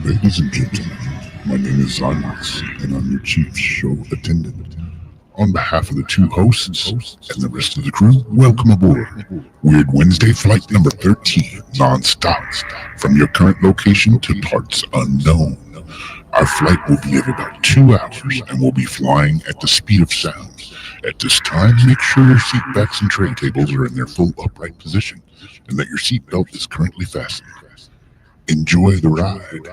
Ladies and gentlemen, my name is Zymox, and I'm your chief show attendant. On behalf of the two hosts and the rest of the crew, welcome aboard Weird Wednesday Flight number 13, non-stop, from your current location to parts unknown. Our flight will be of about 2 hours, and we'll be flying at the speed of sound. At this time, make sure your seat backs and tray tables are in their full upright position, and that your seat belt is currently fastened. Enjoy the ride.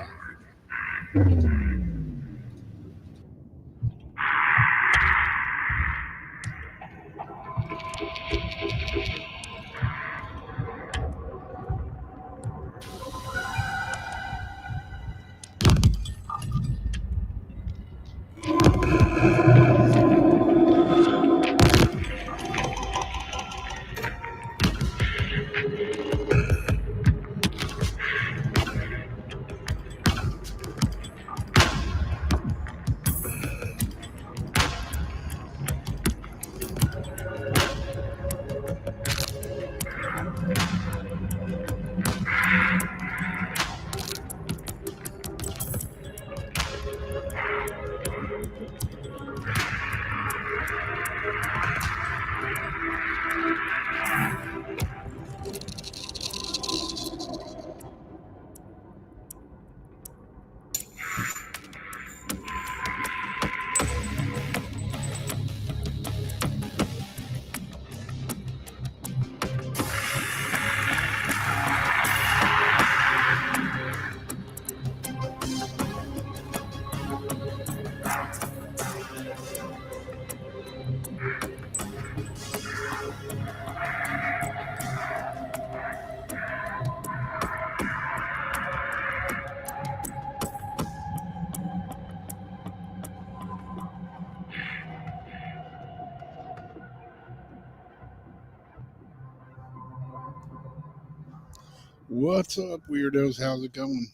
What's up, weirdos? How's it going?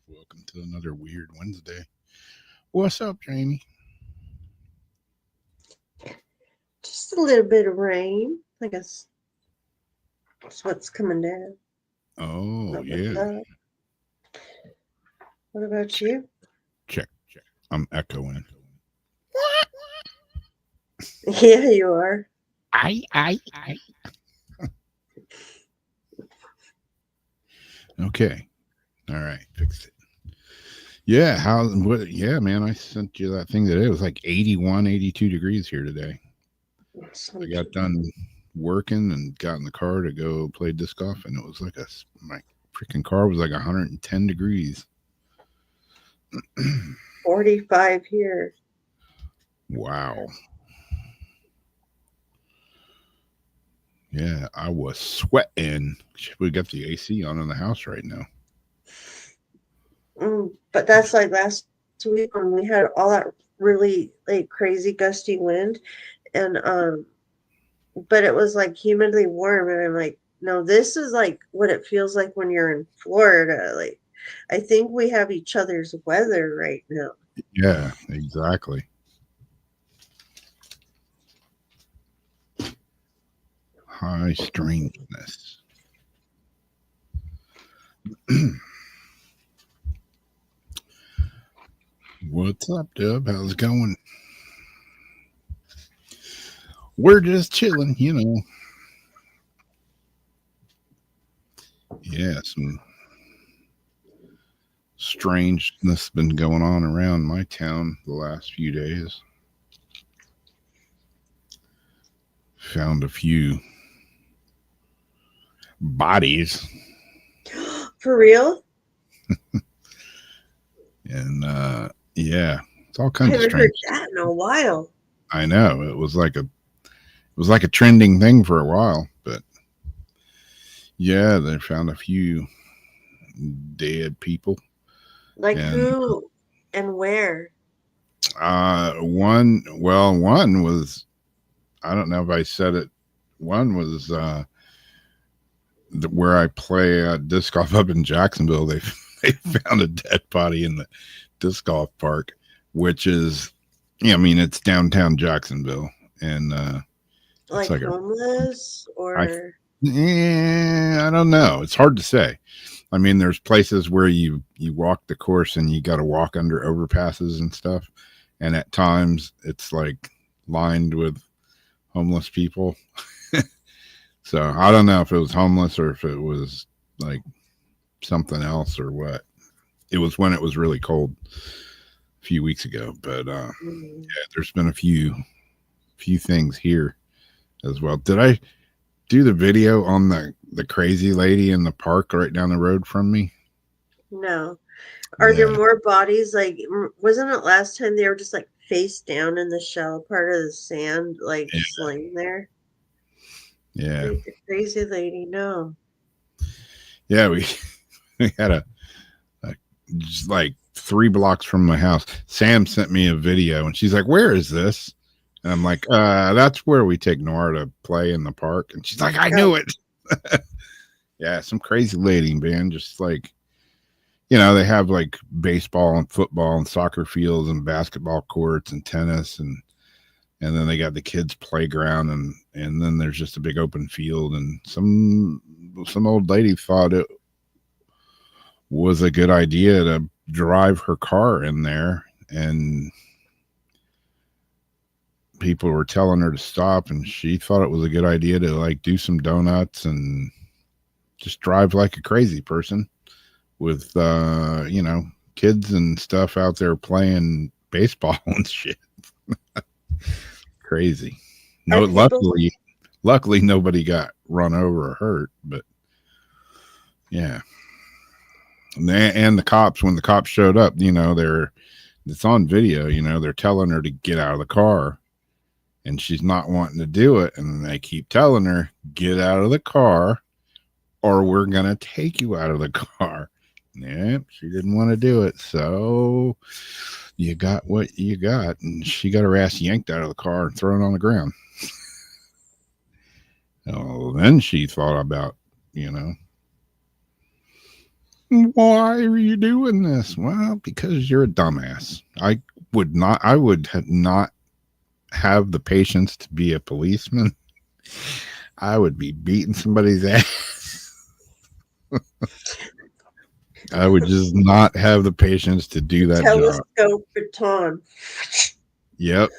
Welcome to another Weird Wednesday. What's up, Jamie? Just a little bit of rain. I guess that's what's coming down. Oh, Not much yeah. up. What about you? Check. I'm echoing. Yeah, you are. I. Okay. All right. Fixed it. Yeah. Yeah, man. I sent you that thing today. It was like 81, 82 degrees here today. I got done working and got in the car to go play disc golf, and it was like my freaking car was like 110 degrees. 45 here. Wow. Yeah, I was sweating. We got the AC on in the house right now. But that's like last week when we had all that really like crazy gusty wind, and but it was like humidly warm, and I'm like, no, this is like what it feels like when you're in Florida. Like, I think we have each other's weather right now. Yeah, exactly. High strangeness. What's up, Dub? How's it going? We're just chilling, you know. Yeah, some strangeness been going on around my town the last few days. Found a few bodies. For real? And yeah, it's all I kinds of haven't heard strange. that in a while. I know it was like a trending thing for a while, but yeah, they found a few dead people. Like And who and where? one was, I don't know if I said it. One was where I play disc golf up in Jacksonville. They found a dead body in the disc golf park, which is, I mean, it's downtown Jacksonville, and Like homeless or I don't know. It's hard to say. I mean, there's places where you walk the course and you got to walk under overpasses and stuff, and at times it's like lined with homeless people. So I don't know if it was homeless or if it was like something else or what. It was when it was really cold a few weeks ago, but yeah, there's been a few things here as well. Did I do the video on the crazy lady in the park right down the road from me? No. Are there Yeah. more bodies? Like, wasn't it last time they were just like face down in the shallow part of the sand, like Yeah. just laying there? Yeah. Like the crazy lady, no. Yeah, we had a just like 3 blocks from my house. Sam sent me a video and she's like, "Where is this?" And I'm like, that's where we take Nora to play in the park. And she's like, "I knew it." Yeah, some crazy lady, man. Just like, you know, they have like baseball and football and soccer fields and basketball courts and tennis and then they got the kids playground and then there's just a big open field and some old lady thought it was a good idea to drive her car in there, and people were telling her to stop and she thought it was a good idea to like do some donuts and just drive like a crazy person with you know, kids and stuff out there playing baseball and shit. Crazy. No, luckily nobody got run over or hurt, but yeah. And the cops, when the cops showed up, you know, it's on video, you know, they're telling her to get out of the car and she's not wanting to do it. And they keep telling her, get out of the car or we're going to take you out of the car. Yeah, she didn't want to do it. So you got what you got. And she got her ass yanked out of the car and thrown on the ground. Oh, then she thought about, you know, why are you doing this? Well, because you're a dumbass. I would not have the patience to be a policeman. I would be beating somebody's ass. I would just not have the patience to do that job. Telescope baton. Yep.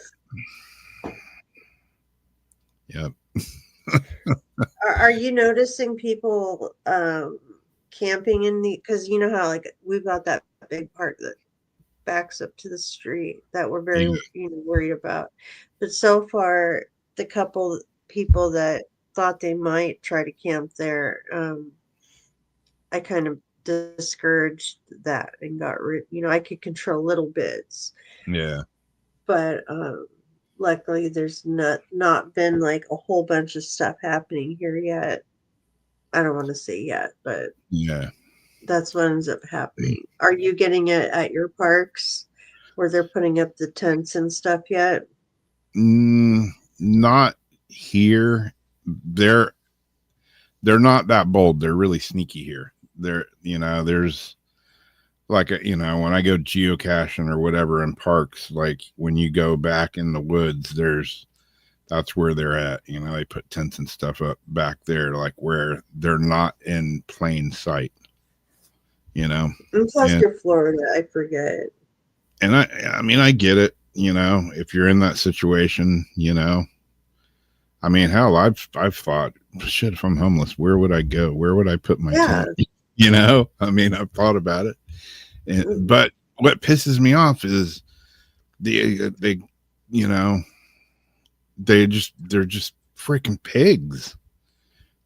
Yep. Are you noticing people camping in the, because you know how like we've got that big part that backs up to the street that we're very worried about, but so far the couple people that thought they might try to camp there, I kind of discouraged that and got rid. You know, I could control little bits. Yeah. But luckily there's not been like a whole bunch of stuff happening here yet. I don't want to say yet, but yeah, that's what ends up happening. Are you getting it at your parks where they're putting up the tents and stuff yet? Not here. They're not that bold. They're really sneaky here. You know, there's like you know, when I go geocaching or whatever in parks, like when you go back in the woods, that's where they're at. You know, they put tents and stuff up back there, like where they're not in plain sight. You know, And plus you're Florida, I forget. And I mean, I get it. You know, if you're in that situation, you know, I mean, hell, I've thought, shit, if I'm homeless, where would I go? Where would I put my tent? You know, I mean, I've thought about it, but what pisses me off is they, you know, they're just freaking pigs.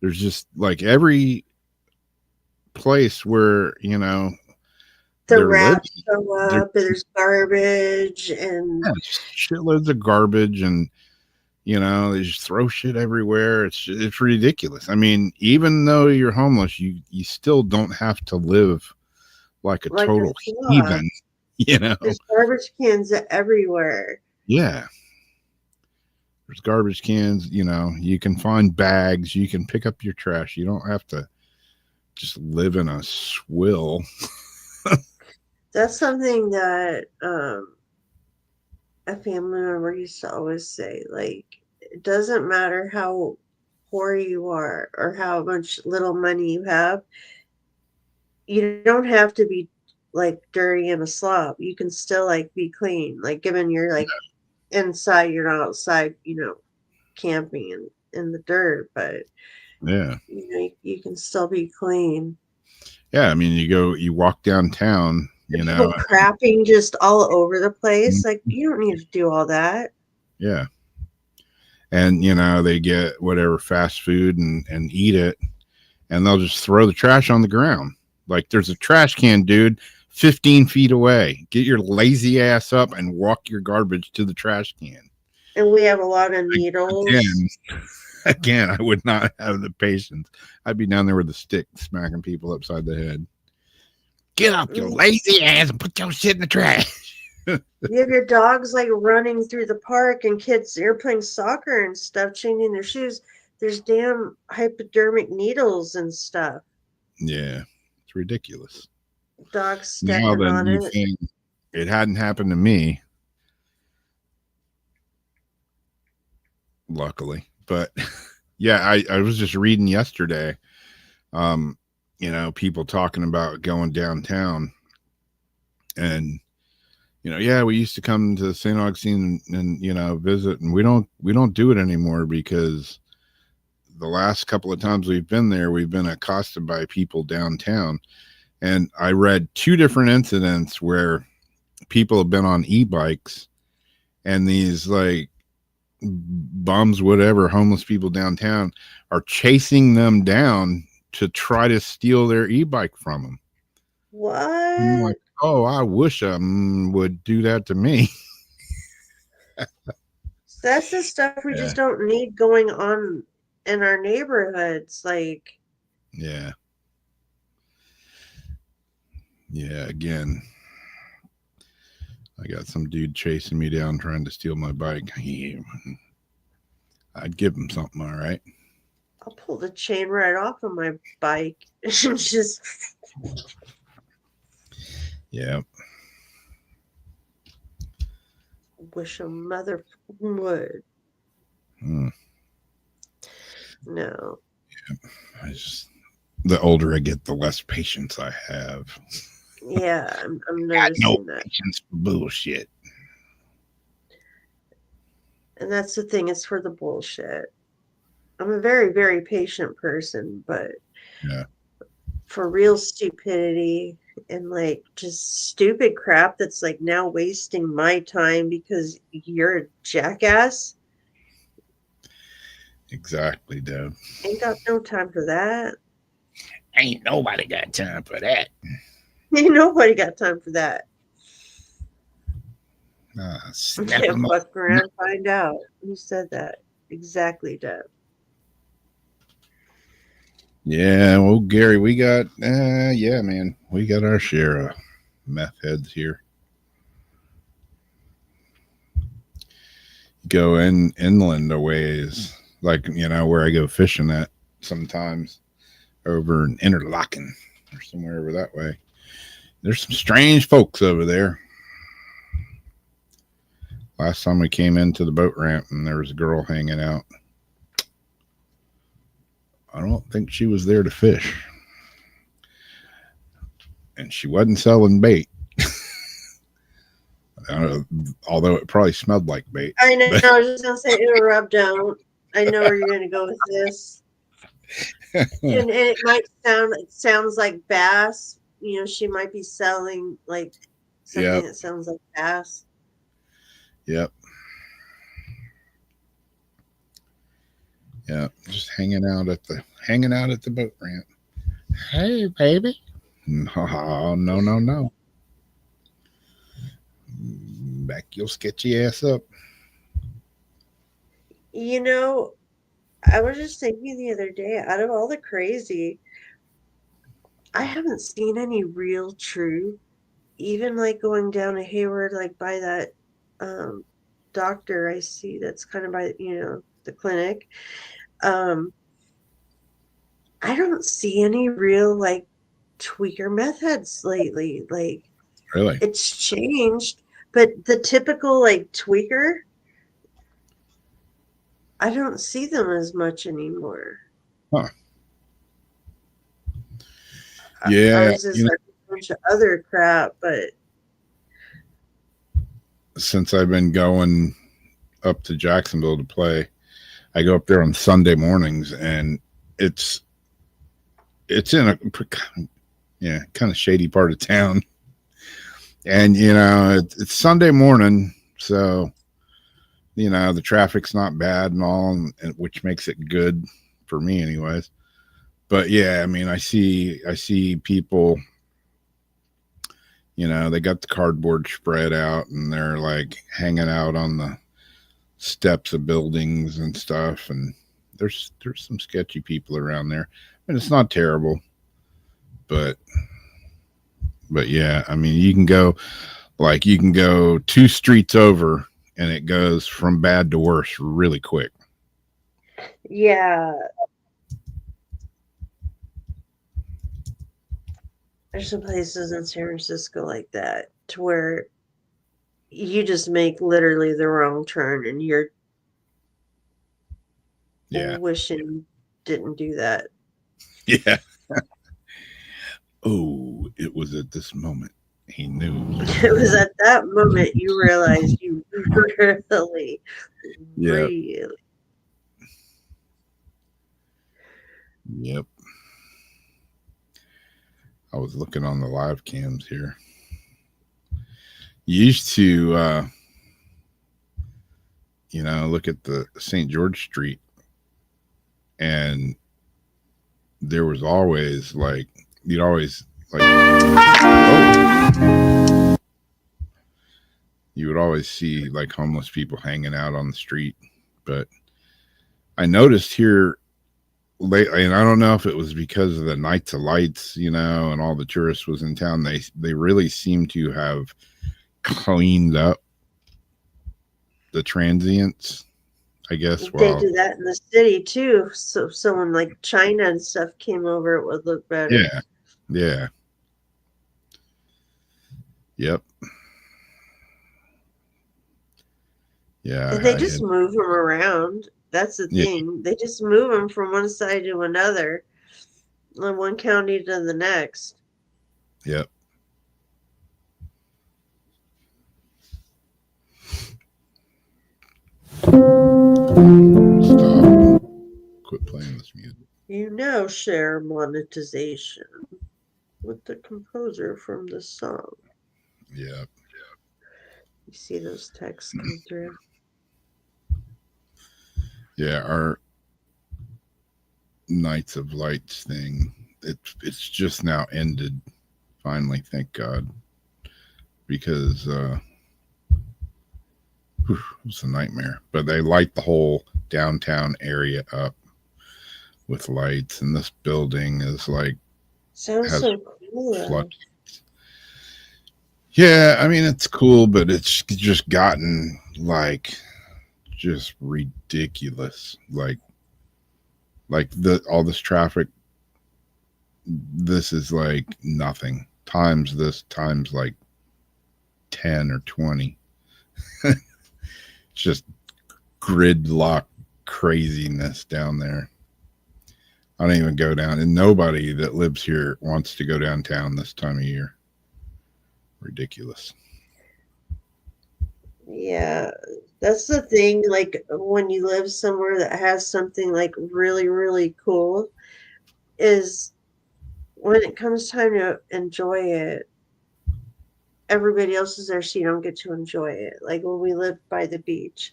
There's just like every place where, you know, the rats show up, and there's garbage and shitloads of garbage, and you know, they just throw shit everywhere. It's ridiculous. I mean, even though you're homeless, you still don't have to live like a total heathen. You know, there's garbage cans everywhere. Yeah, there's garbage cans. You know, you can find bags. You can pick up your trash. You don't have to just live in a swill. That's something that a family member used to always say, like, it doesn't matter how poor you are or how much little money you have, you don't have to be like dirty and a slob. You can still like be clean. Like given you're like inside, you're not outside, camping in the dirt, but Yeah. you can still be clean. Yeah. I mean, you walk downtown, People crapping just all over the place. Like, you don't need to do all that. Yeah. And, they get whatever fast food and eat it, and they'll just throw the trash on the ground. Like, there's a trash can, dude, 15 feet away. Get your lazy ass up and walk your garbage to the trash can. And we have a lot of needles. Again, I would not have the patience. I'd be down there with a stick smacking people upside the head. Get up, you lazy ass, and put your shit in the trash. You have your dogs like running through the park, and kids they're playing soccer and stuff, changing their shoes. There's damn hypodermic needles and stuff. Yeah, it's ridiculous. Dogs stepping on it. It hadn't happened to me, luckily. But yeah, I was just reading yesterday, people talking about going downtown, and yeah, we used to come to St. Augustine and visit, and we don't do it anymore because the last couple of times we've been there, we've been accosted by people downtown. And I read 2 different incidents where people have been on e-bikes, and these like bums, whatever, homeless people downtown are chasing them down to try to steal their e-bike from them. What? I'm like, oh, I wish would do that to me. That's the stuff we just don't need going on in our neighborhoods. Like, yeah. Again, I got some dude chasing me down trying to steal my bike. I'd give him something, all right. I'll pull the chain right off of my bike. Just. Yeah. Wish a mother would. No. Yeah. The older I get, the less patience I have. Yeah, I'm noticing that. Patience for bullshit. And that's the thing, it's for the bullshit. I'm a very, very patient person, but for real stupidity and like just stupid crap that's like now wasting my time because you're a jackass. Exactly, Deb. Ain't got no time for that. Ain't nobody got time for that. Ain't nobody got time for that. Fuck around and find out. Who said that? Exactly, Deb. Yeah, well, Gary, we got, man, we got our share of meth heads here. Go inland a ways, like, where I go fishing at sometimes over in Interlaken or somewhere over that way. There's some strange folks over there. Last time we came into the boat ramp and there was a girl hanging out. I don't think she was there to fish. And she wasn't selling bait. Although it probably smelled like bait. I know. I was just going to say interrupt, don't. I know where you're going to go with this. And it might sounds like bass. She might be selling like something that sounds like bass. Yep. Yeah, just hanging out at the boat ramp. Hey, baby. No, no. Back your sketchy ass up. I was just thinking the other day, out of all the crazy, I haven't seen any real true, even like going down to Hayward, like by that doctor I see that's kind of by, the clinic. I don't see any real like tweaker meth heads lately. Like, really, it's changed, but the typical like tweaker, I don't see them as much anymore. Huh. Yeah, ours is like a bunch of other crap, but since I've been going up to Jacksonville to play, I go up there on Sunday mornings, and it's in a kind of shady part of town, and it's Sunday morning, so the traffic's not bad and all, and which makes it good for me, anyways. But yeah, I mean, I see people. They got the cardboard spread out, and they're like hanging out on the steps of buildings and stuff, and there's some sketchy people around there. And it's not terrible, but yeah, I mean, you can go 2 streets over, and it goes from bad to worse really quick. yeah. There's some places in San Francisco like that, to where you just make literally the wrong turn and you're wishing didn't do that. Yeah. Oh, it was at this moment he knew. It was at that moment you realized you really, really. Yep. I was looking on the live cams here. You used to, look at the St. George Street, and there was always you'd always you would always see homeless people hanging out on the street. But I noticed here lately, and I don't know if it was because of the Nights of Lights, and all the tourists was in town, they really seem to have cleaned up the transients, I guess. They do that in the city too, so someone like China and stuff came over, it would look better. Yeah. Yep. Yeah. And they just move them around. That's the thing. They just move them from one side to another, from one county to the next. Yep. Stop. Quit playing this music. Share monetization with the composer from the song. Yep. You see those texts come through? Yeah, our Nights of Lights thing, it's just now ended, finally, thank God, because it was a nightmare. But they light the whole downtown area up with lights, and this building is sounds so cool. Yeah, I mean, it's cool, but it's just gotten just ridiculous. All this traffic, this is nothing times 10 or 20. It's just gridlock craziness down there. I don't even go down, and nobody that lives here wants to go downtown this time of year. Ridiculous. Yeah, that's the thing. When you live somewhere that has something really, really cool, is when it comes time to enjoy it, everybody else is there, so you don't get to enjoy it. Like when we lived by the beach,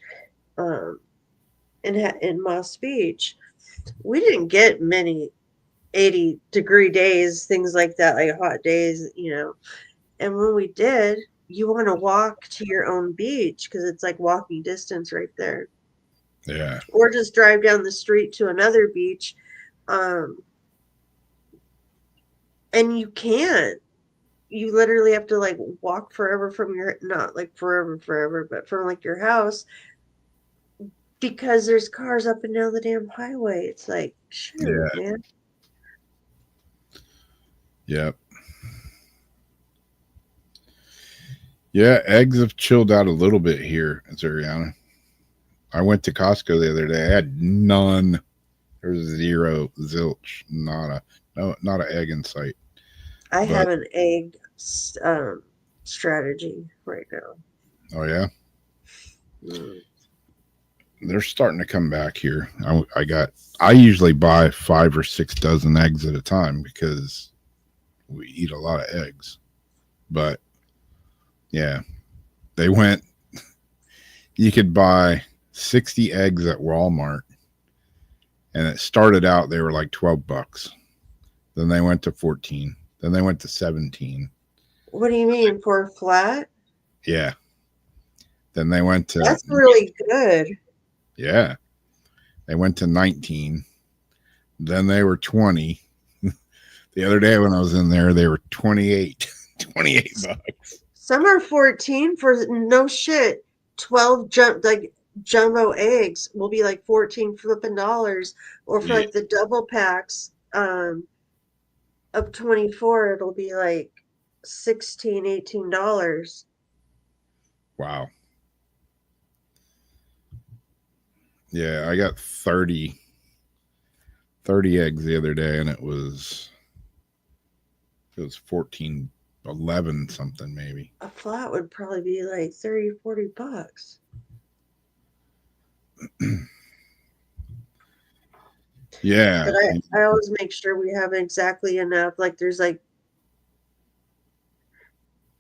in Moss Beach, we didn't get many 80-degree days, things like that, like hot days, And when we did, you want to walk to your own beach because it's like walking distance right there. Yeah. Or just drive down the street to another beach. And you can't. You literally have to walk forever from not forever, but from your house, because there's cars up and down the damn highway. It's shoot, man. Yep. Yeah, eggs have chilled out a little bit here in Zuriana. I went to Costco the other day. I had none. There's zero, zilch, not an egg in sight. I But have an egg strategy right now. oh yeah, Mm. they're starting to come back here. I usually buy 5 or 6 dozen eggs at a time because we eat a lot of eggs. But yeah, they went. You could buy 60 eggs at Walmart, and it started out they were like $12. Then they went to 14. Then they went to 17. What do you mean for flat? Yeah. Then they went to That's really good. yeah. They went to 19. Then they were 20. The other day when I was in there, they were 28. $28. Some are 14 for no shit. 12 jumbo eggs will be like 14 flipping dollars. Or for Yeah. like the double packs of 24, it'll be like 16, $18. Wow. Yeah, I got 30 eggs the other day, and it was 14, 11 something maybe. A flat would probably be like 30, $40. Yeah. But I always make sure we have exactly enough. Like there's like,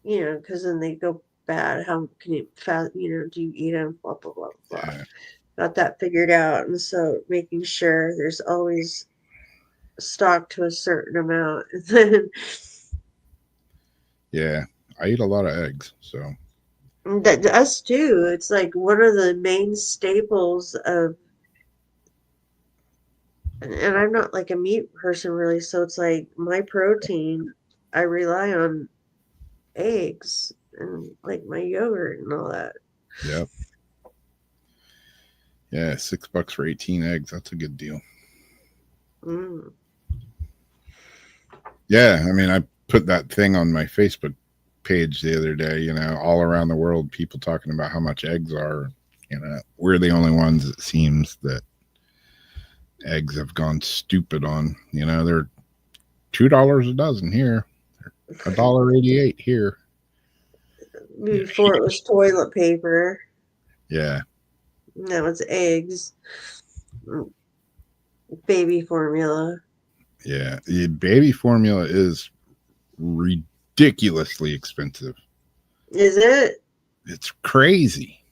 because then they go bad. How can you do you eat them? Blah, blah, blah, blah. Yeah. Got that figured out. And so making sure there's always stock to a certain amount. And then Yeah. I eat a lot of eggs, so that us too. It's like one of the main staples of, and I'm not like a meat person really, so it's like my protein, I rely on eggs and like my yogurt and all that. yep. Yeah, $6 for 18 eggs. That's a good deal. Mm. Yeah, I mean, I put that thing on my Facebook page the other day, all around the world, people talking about how much eggs are. We're the only ones, it seems, that eggs have gone stupid on. They're $2 a dozen here, $1.88 here. Before it was toilet paper. Yeah. Now it's eggs. Baby formula. Yeah. The baby formula is ridiculously expensive. Is it? It's crazy.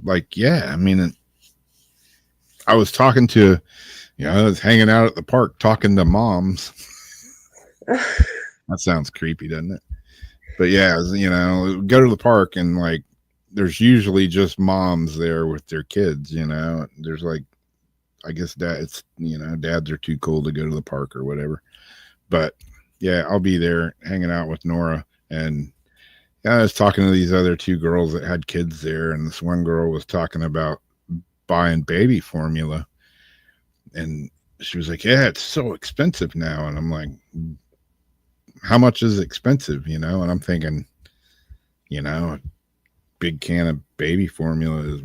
Like, yeah, I mean, I was talking to, I was hanging out at the park talking to moms. That sounds creepy, doesn't it? But yeah, go to the park and like, there's usually just moms there with their kids, there's like, I guess dads are too cool to go to the park or whatever. But yeah, I'll be there hanging out with Nora. And I was talking to these other two girls that had kids there. And this one girl was talking about buying baby formula. And she was like, yeah, it's so expensive now. And I'm like, how much is expensive? And I'm thinking, a big can of baby formula is,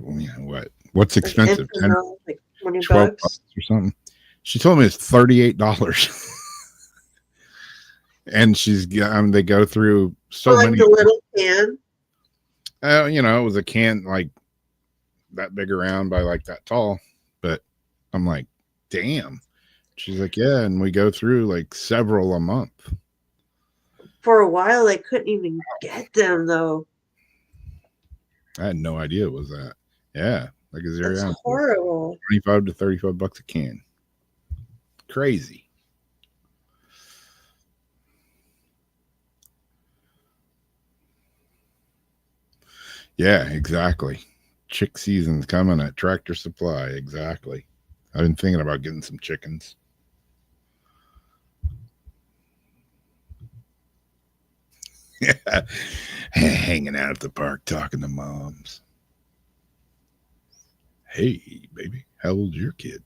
what's expensive? Like 10, like 20 $12 bucks or something. She told me it's $38. And they go through so like many. the little can. It was a can like that big around by like that tall. But I'm like, damn. She's like, yeah, and we go through like several a month. For a while, they couldn't even get them though. I had no idea it was that. Yeah, like a 0 That's ounce, horrible. $25 to $35 a can. Crazy. Yeah, exactly. Chick season's coming at Tractor Supply. Exactly. I've been thinking about getting some chickens. Yeah. Hanging out at the park talking to moms. Hey, baby, how old's your kid?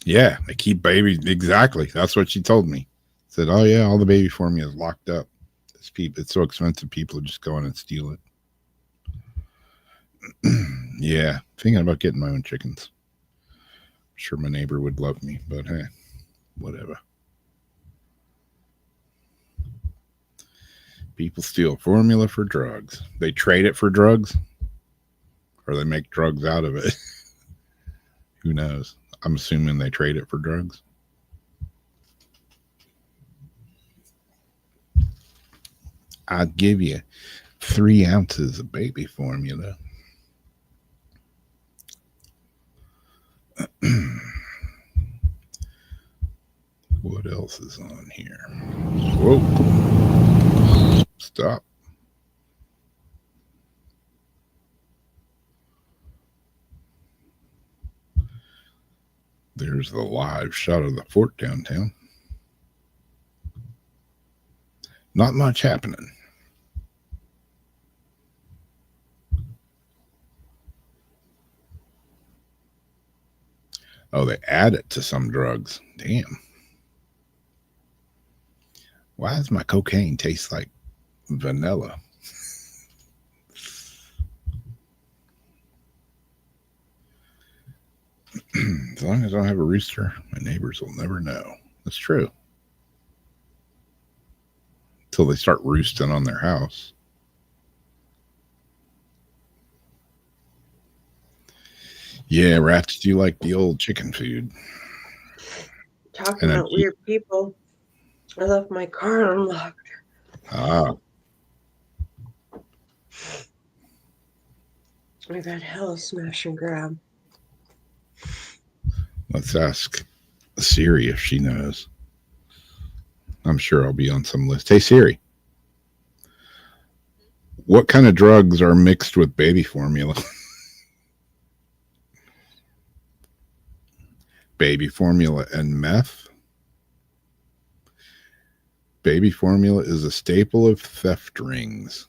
Yeah, they keep babies. Exactly. That's what she told me. Said, oh, yeah, all the baby formula is locked up. It's so expensive, people just go in and steal it. Yeah, thinking about getting my own chickens. Sure, my neighbor would love me, but hey, whatever. People steal formula for drugs. They trade it for drugs, or they make drugs out of it. Who knows? I'm assuming they trade it for drugs. I'd give you 3 ounces of baby formula. What else is on here? Whoa. Stop. There's the live shot of the fort downtown. Not much happening. Oh, they add it to some drugs. Damn. Why does my cocaine taste like vanilla? As long as I don't have a rooster, my neighbors will never know. That's true. Until they start roosting on their house. Yeah, rats do like the old chicken food. Talking about weird people. I left my car unlocked. Ah. I've had hell smash and grab. Let's ask Siri if she knows. I'm sure I'll be on some list. Hey, Siri. What kind of drugs are mixed with baby formula? Baby formula and meth? Baby formula is a staple of theft rings.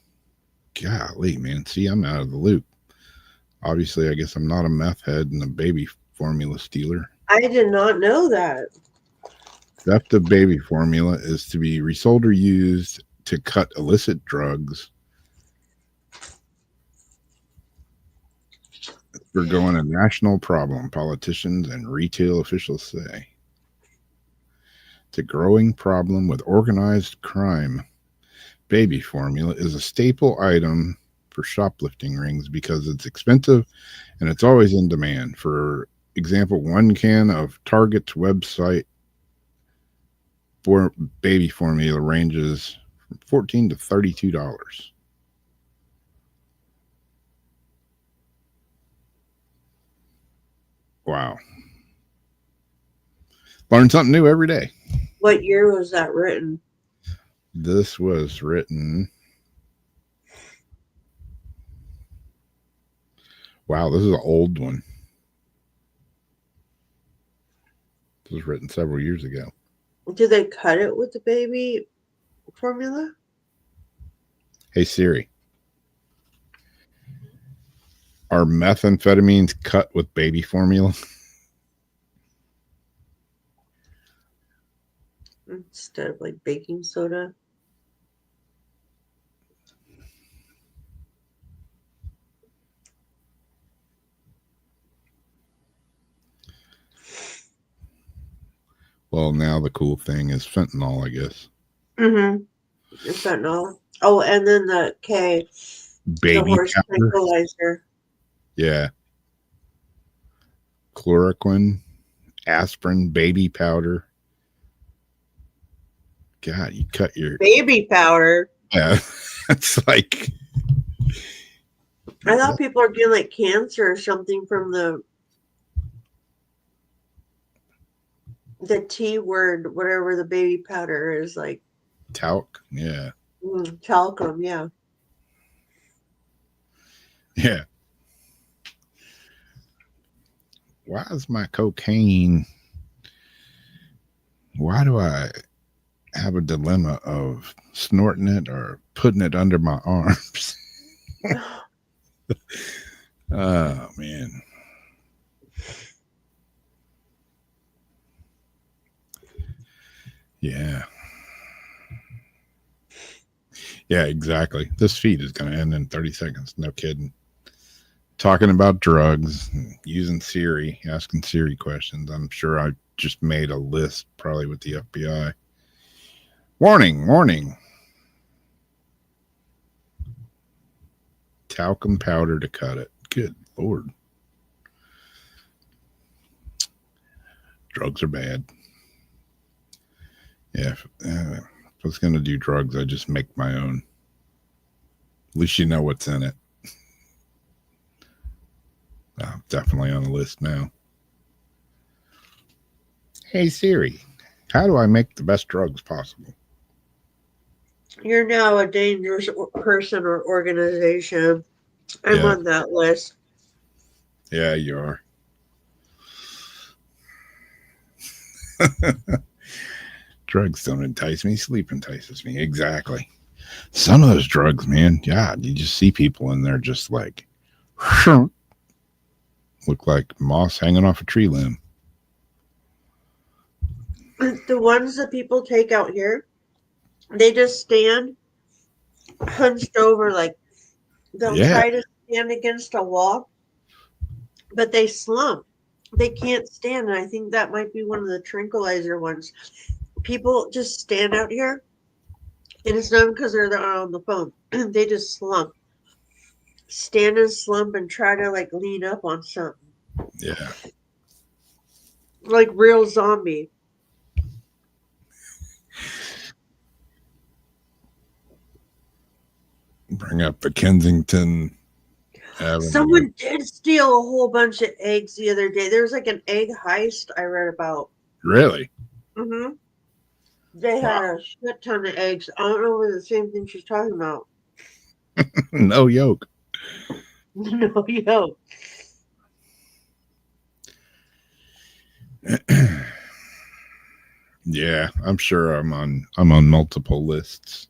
Golly, man. See, I'm out of the loop. Obviously, I guess I'm not a meth head and a baby formula stealer. I did not know that. Theft of baby formula is to be resold or used to cut illicit drugs. We're going a national problem, politicians and retail officials say. It's a growing problem with organized crime. Baby formula is a staple item for shoplifting rings because it's expensive and it's always in demand. For example, 1 can of Target's website for baby formula ranges from $14 to $32. Wow. Learn something new every day. What year was that written? This was written. Wow, this is an old one. This was written several years ago. Did they cut it with the baby formula? Hey, Siri. Are methamphetamines cut with baby formula? Instead of like baking soda. Well, now the cool thing is fentanyl, I guess. Mm-hmm. Fentanyl. Oh, and then the K. Baby the horse powder. tranquilizer. Yeah. Chloroquine, aspirin, baby powder. God, you cut your Baby powder. Yeah, it's like I thought people are getting like cancer or something from the T word, whatever the baby powder is, like talc. Yeah. Talcum, yeah. Yeah. Why is my cocaine? Why do I have a dilemma of snorting it or putting it under my arms? Oh, man. Yeah. Yeah, exactly. This feed is going to end in 30 seconds. No kidding. talking about drugs, using Siri, asking Siri questions. I'm sure I just made a list, probably with the FBI. Warning, warning. Talcum powder to cut it. Good Lord. Drugs are bad. Yeah, if I was going to do drugs, I just make my own. At least you know what's in it. Definitely on the list now. Hey Siri, how do I make the best drugs possible? You're now a dangerous person or organization. I'm on that list. Yeah, you are. Drugs don't entice me. Sleep entices me. Exactly. Some of those drugs, man, God, you just see people in there just like look like moss hanging off a tree limb. The ones that people take out here, they just stand hunched over, like they'll try to stand against a wall, but they slump. They can't stand, and I think that might be one of the tranquilizer ones. People just stand out here, and it's not because they're on the phone. They just slump, stand and slump, and try to like lean up on something. Yeah. Like real zombie. Bring up the Kensington Avenue. Someone did steal a whole bunch of eggs the other day. There was like an egg heist I read about. Really? Mm-hmm. They had a shit ton of eggs. I don't know if it's the same thing she's talking about. No yolk. No yolk. Yeah, I'm sure I'm on multiple lists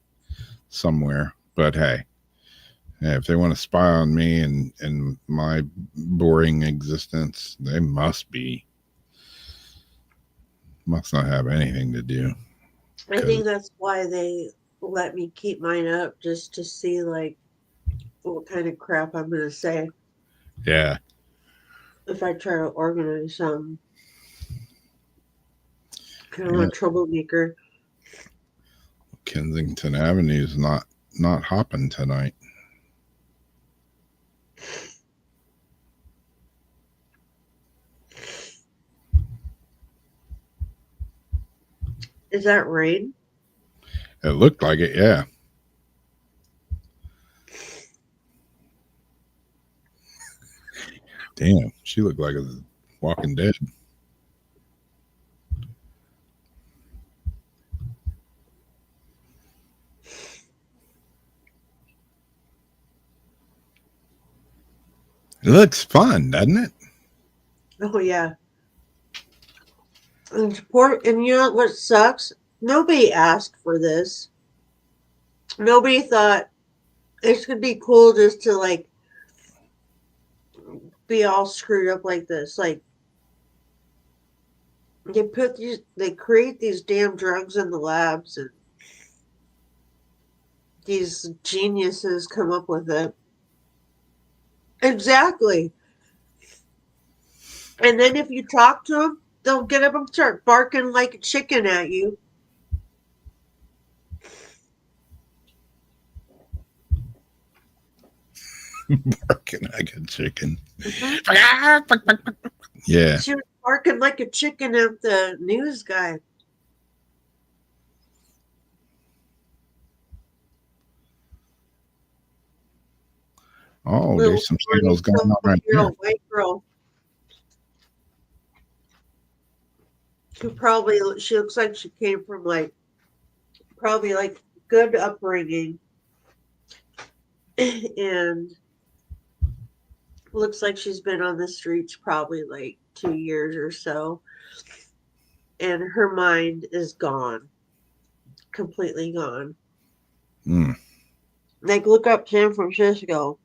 somewhere. But hey, if they want to spy on me and my boring existence, they must not have anything to do. I think that's why they let me keep mine up, just to see like what kind of crap I'm gonna say. Yeah. If I try to organize something. Kind of a troublemaker. Kensington Avenue is not hopping tonight. Is that rain? It looked like it, yeah. Damn, she looked like a Walking Dead. It looks fun, doesn't it? Oh yeah. And you know what sucks? Nobody asked for this. Nobody thought it could be cool just to like be all screwed up like this. Like they create these damn drugs in the labs, and these geniuses come up with it. Exactly. And then if you talk to them, they'll get up and start barking like a chicken at you. Barking like a chicken. Mm-hmm. Yeah. She was barking like a chicken at the news guy. Oh, there's some signals going on right here. White girl. She looks like she came from probably good upbringing, and looks like she's been on the streets probably 2 years or so, and her mind is gone, completely gone. Look up San Francisco.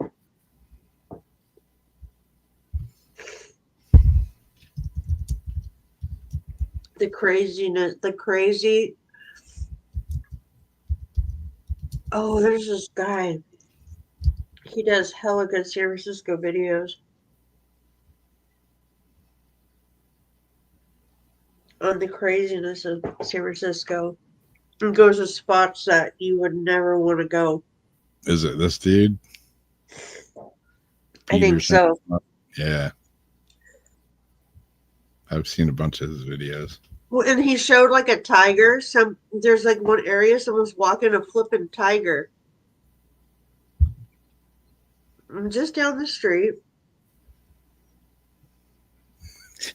The craziness, the crazy. Oh, there's this guy. He does hella good San Francisco videos on the craziness of San Francisco. And goes to spots that you would never want to go. Is it this dude? I think so. Yeah. I've seen a bunch of his videos. Well, and he showed like a tiger. There's like one area someone's walking a flipping tiger. Just down the street.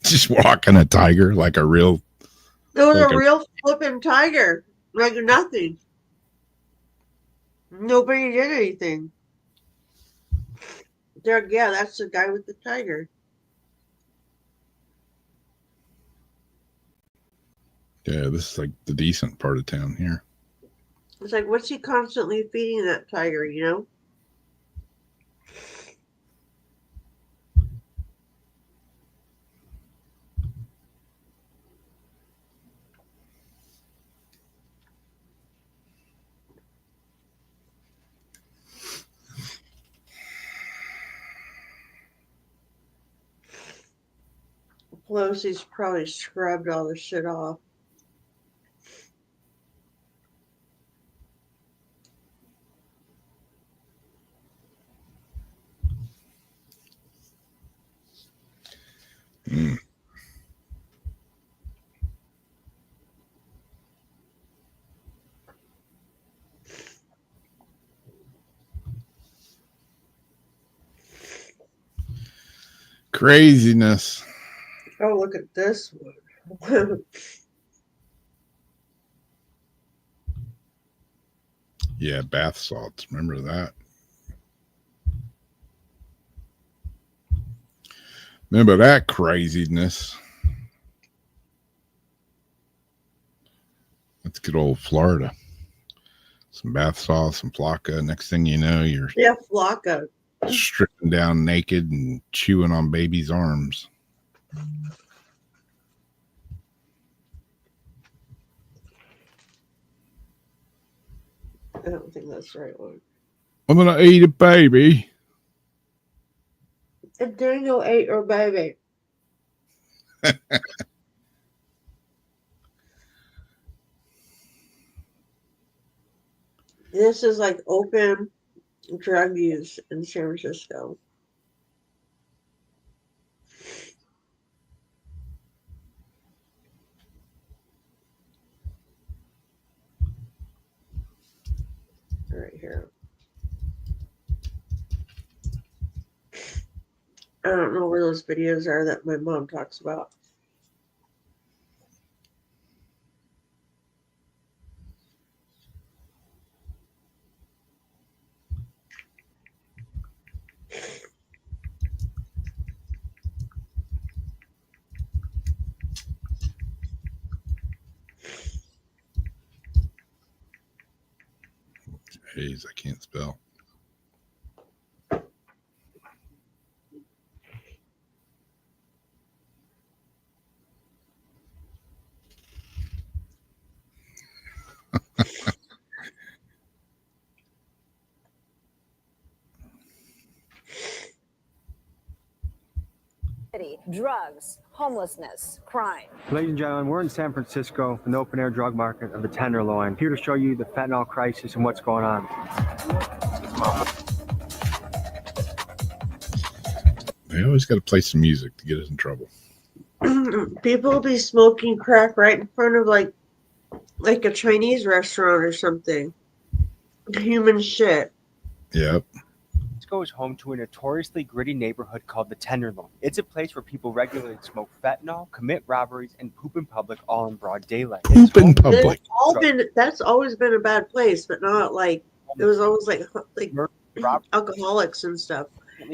Just walking a tiger like a real. It was like a real flipping tiger. Like nothing. Nobody did anything. Yeah, that's the guy with the tiger. Yeah, this is like the decent part of town here. It's like, what's he constantly feeding that tiger, you know? Pelosi's probably scrubbed all the shit off. Mm. Craziness. Oh, look at this one. Yeah, bath salts. Remember that? Remember that craziness? That's good old Florida. Some bath salts, some Flocka. Next thing you know, you're Flocka. Stripping down naked and chewing on babies' arms. I don't think that's the right one. I'm gonna eat a baby. A dingo ate your baby. This is like open drug use in San Francisco. Right here. I don't know where those videos are that my mom talks about. Jeez, I can't spell. Drugs, homelessness, crime. Ladies and gentlemen, we're in San Francisco, in the open-air drug market of the Tenderloin. Here to show you the fentanyl crisis and what's going on. They always got to play some music to get us in trouble. People be smoking crack right in front of like a Chinese restaurant or something. Human shit. Yep. Is home to a notoriously gritty neighborhood called the Tenderloin. It's a place where people regularly smoke fentanyl, commit robberies, and poop in public all in broad daylight. Poop in public. That's always been a bad place, but not like it was always like alcoholics and stuff,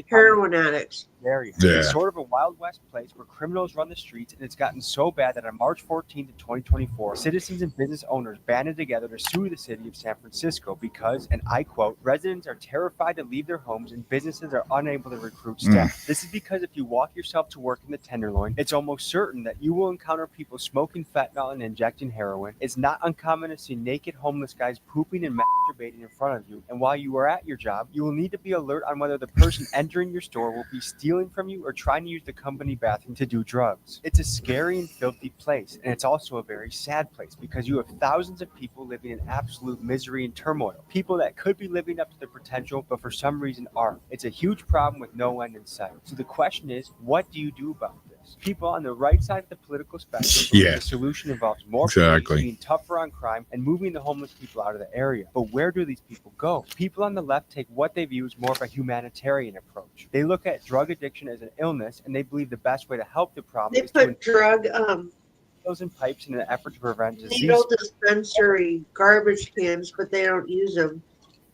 heroin addicts. area. Yeah. It's sort of a Wild West place where criminals run the streets, and it's gotten so bad that on March 14th, 2024, citizens and business owners banded together to sue the city of San Francisco because, and I quote, residents are terrified to leave their homes and businesses are unable to recruit staff. This is because if you walk yourself to work in the Tenderloin, it's almost certain that you will encounter people smoking fentanyl and injecting heroin. It's not uncommon to see naked homeless guys pooping and masturbating in front of you, and while you are at your job, you will need to be alert on whether the person entering your store will be stealing from you or trying to use the company bathroom to do drugs. It's a scary and filthy place, and it's also a very sad place because you have thousands of people living in absolute misery and turmoil. People that could be living up to their potential, but for some reason aren't. It's a huge problem with no end in sight. So the question is, what do you do about this? People on the right side of the political spectrum believe the solution involves more police, being tougher on crime, and moving the homeless people out of the area. But where do these people go? People on the left take what they view as more of a humanitarian approach. They look at drug addiction as an illness, and they believe the best way to help the problem is to put drug needles and pipes in an effort to prevent disease. needle dispensary garbage cans, but they don't use them.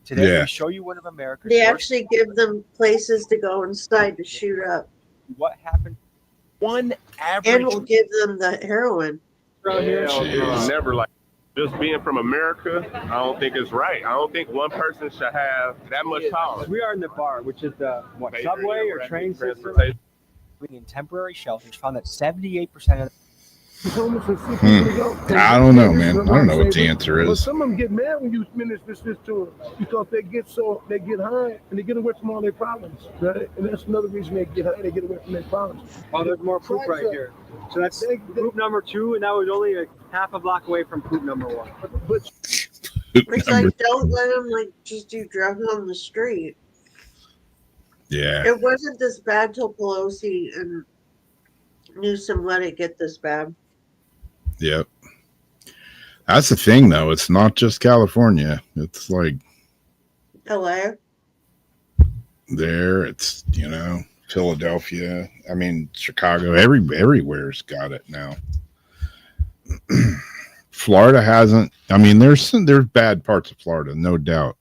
Today we show you one of America's They worst. actually give them places to go inside to shoot up, What happened? One average. and we'll give them the heroin. Never like. Just being from America, I don't think it's right. I don't think one person should have that much power. We are in the bar, which is the subway or train system. In temporary shelters, found that 78% of I don't know, man. I don't know what the answer But is. some of them get mad when you finish this to them because they get high and they get away from all their problems, right? And that's another reason they get high. They get away from their problems. Oh, there's more poop right here. So that's poop number 2, and that was only a half a block away from poop number 1. But It's like, don't let them like just do drugs on the street. Yeah. It wasn't this bad till Pelosi and Newsom let it get this bad. Yep. That's the thing, though. It's not just California. It's like LA. there. It's, Philadelphia. I mean, Chicago. Everywhere's got it now. Florida hasn't. I mean, there's bad parts of Florida, no doubt.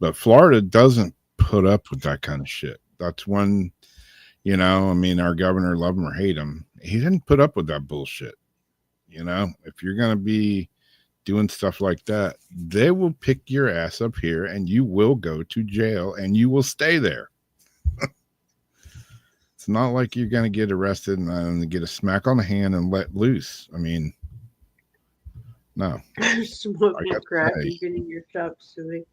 But Florida doesn't put up with that kind of shit. That's one, our governor, love him or hate him, he didn't put up with that bullshit. If you're going to be doing stuff like that, they will pick your ass up here and you will go to jail and you will stay there. It's not like you're going to get arrested and get a smack on the hand and let loose. I mean, no. Smoking crack and getting your chops silly.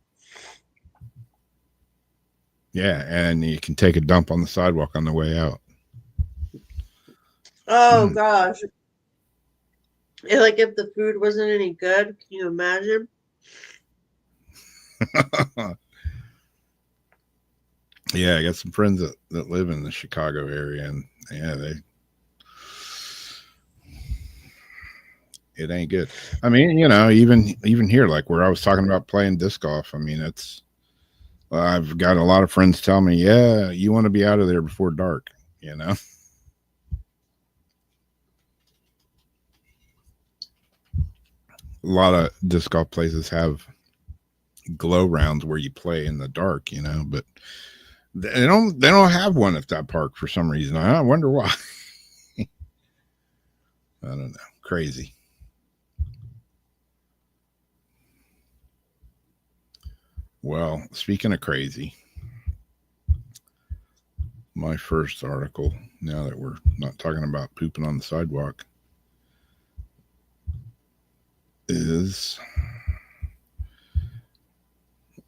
Yeah, and you can take a dump on the sidewalk on the way out. Oh gosh. Like if the food wasn't any good, can you imagine? Yeah, I got some friends that live in the Chicago area, and it ain't good. I mean, even here, like where I was talking about playing disc golf, I mean, I've got a lot of friends tell me, yeah, you want to be out of there before dark, A lot of disc golf places have glow rounds where you play in the dark, but they don't have one at that park for some reason. I wonder why. I don't know. Crazy. Well, speaking of crazy, my first article, now that we're not talking about pooping on the sidewalk, is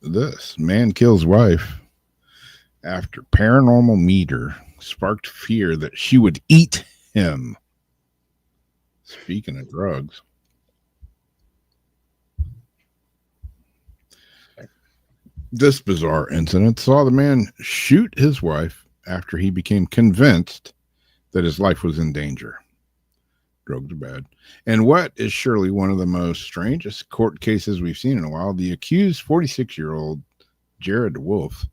this: man kills wife after paranormal meter sparked fear that she would eat him. Speaking of drugs, this bizarre incident saw the man shoot his wife after he became convinced that his life was in danger. Drugs are bad. And what is surely one of the most strangest court cases we've seen in a while, the accused 46-year-old Jared Wolf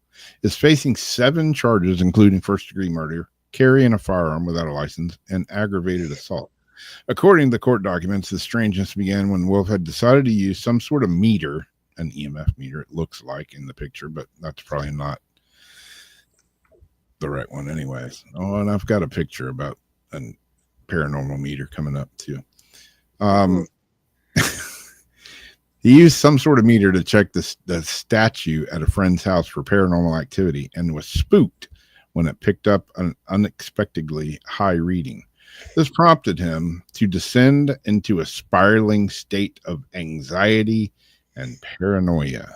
is facing 7 charges, including first-degree murder, carrying a firearm without a license, and aggravated assault. According to the court documents, the strangeness began when Wolf had decided to use some sort of meter, an EMF meter, it looks like in the picture, but that's probably not the right one anyways. Oh, and I've got a picture about a paranormal meter coming up too. He used some sort of meter to check the statue at a friend's house for paranormal activity and was spooked when it picked up an unexpectedly high reading. This prompted him to descend into a spiraling state of anxiety and paranoia.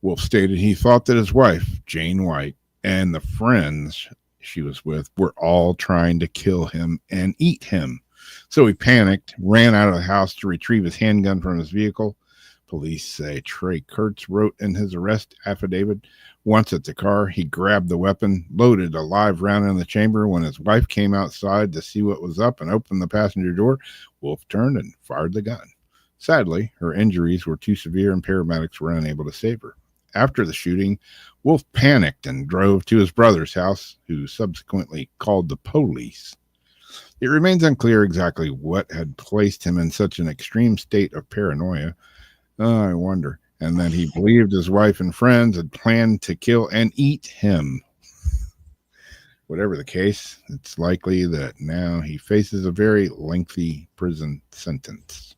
Wolf stated he thought that his wife, Jane White, and the friends she was with were all trying to kill him and eat him. So he panicked, ran out of the house to retrieve his handgun from his vehicle. Police say Trey Kurtz wrote in his arrest affidavit, once at the car, he grabbed the weapon, loaded a live round in the chamber. When his wife came outside to see what was up and opened the passenger door, Wolf turned and fired the gun. Sadly, her injuries were too severe and paramedics were unable to save her. After the shooting, Wolf panicked and drove to his brother's house, who subsequently called the police. It remains unclear exactly what had placed him in such an extreme state of paranoia. I wonder. And that he believed his wife and friends had planned to kill and eat him. Whatever the case, it's likely that now he faces a very lengthy prison sentence.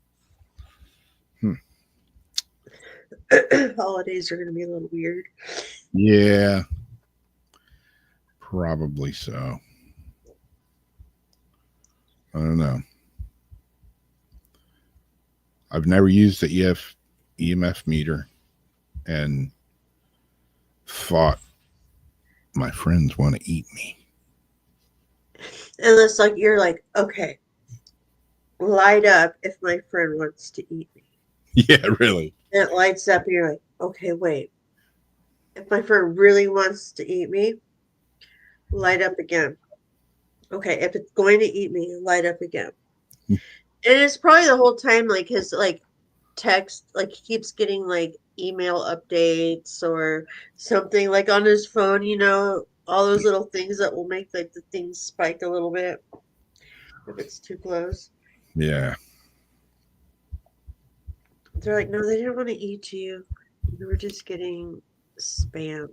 Holidays are going to be a little weird. Yeah, probably so. I don't know. I've never used the EMF meter and thought my friends want to eat me. Unless like you're like, okay, light up if my friend wants to eat me. Yeah, really. And it lights up and you're like, okay, wait. If my friend really wants to eat me, light up again. Okay, if it's going to eat me, light up again. And it's probably the whole time like his like text, like he keeps getting like email updates or something like on his phone, you know, all those little things that will make like the things spike a little bit if it's too close. Yeah. They're like, no, they didn't want to eat you. You were just getting spam.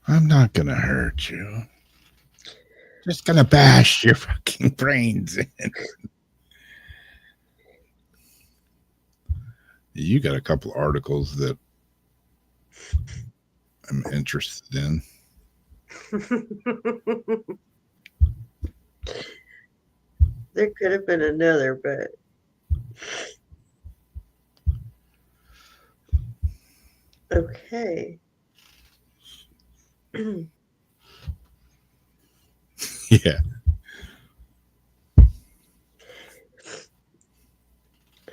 I'm not going to hurt you. Just going to bash your fucking brains in. You got a couple articles that I'm interested in. There could have been another, but okay. Yeah.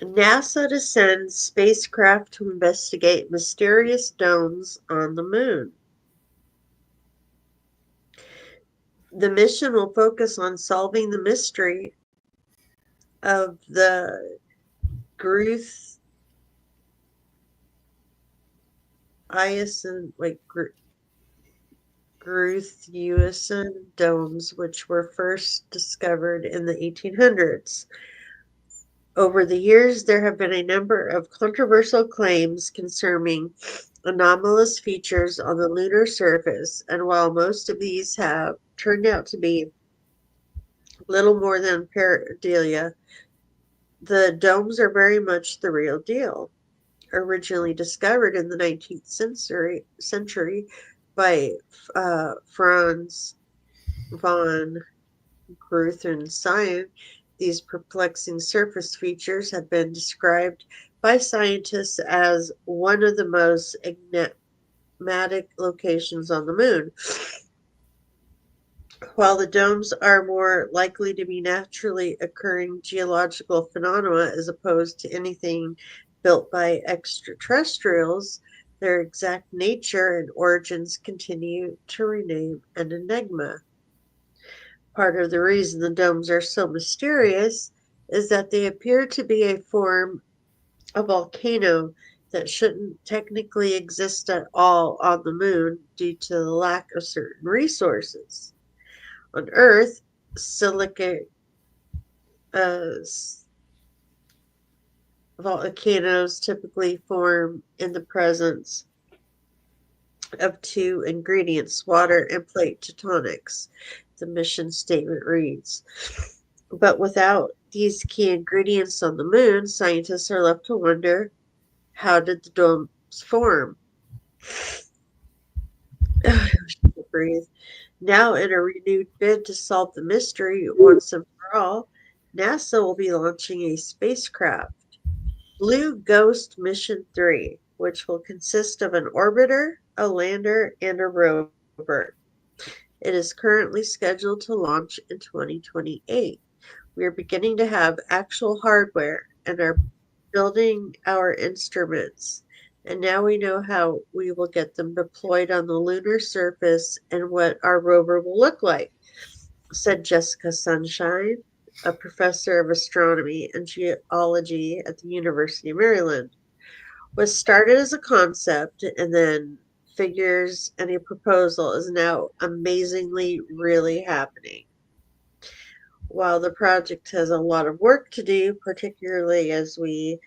NASA to send spacecraft to investigate mysterious domes on the moon. The mission will focus on solving the mystery of the Gruth Gruth-Uison domes, which were first discovered in the 1800s. Over the years, there have been a number of controversial claims concerning anomalous features on the lunar surface, and while most of these have turned out to be little more than pareidolia, the domes are very much the real deal. Originally discovered in the 19th century by Franz von Gruithuisen, these perplexing surface features have been described by scientists as one of the most enigmatic locations on the moon. While the domes are more likely to be naturally occurring geological phenomena as opposed to anything built by extraterrestrials, their exact nature and origins continue to remain an enigma. Part of the reason the domes are so mysterious is that they appear to be a form of volcano that shouldn't technically exist at all on the moon due to the lack of certain resources. On Earth, silicate Volcanoes typically form in the presence of two ingredients, water and plate tectonics, the mission statement reads. But without these key ingredients on the moon, scientists are left to wonder, how did the domes form? Breathe. Now, in a renewed bid to solve the mystery once and for all, NASA will be launching a spacecraft, Blue Ghost Mission 3, which will consist of an orbiter, a lander, and a rover. It is currently scheduled to launch in 2028. We are beginning to have actual hardware and are building our instruments. And now we know how we will get them deployed on the lunar surface and what our rover will look like, said Jessica Sunshine, a professor of astronomy and geology at the University of Maryland. Was started as a concept and then figures and a proposal is now amazingly really happening. While the project has a lot of work to do, particularly as we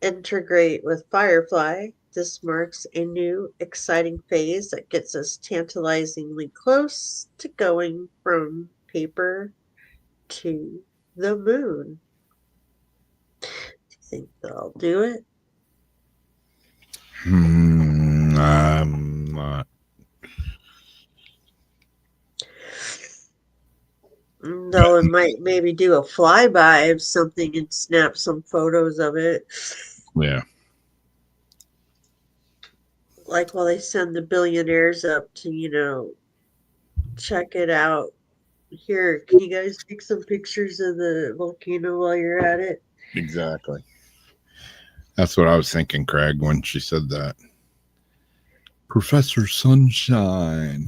integrate with Firefly, this marks a new, exciting phase that gets us tantalizingly close to going from paper to the moon. Do you think they'll do it? I'm not. Though it might maybe do a flyby of something and snap some photos of it. Yeah. Like while they send the billionaires up to, check it out. Here, can you guys take some pictures of the volcano while you're at it? Exactly. That's what I was thinking, Craig, when she said that. Professor Sunshine.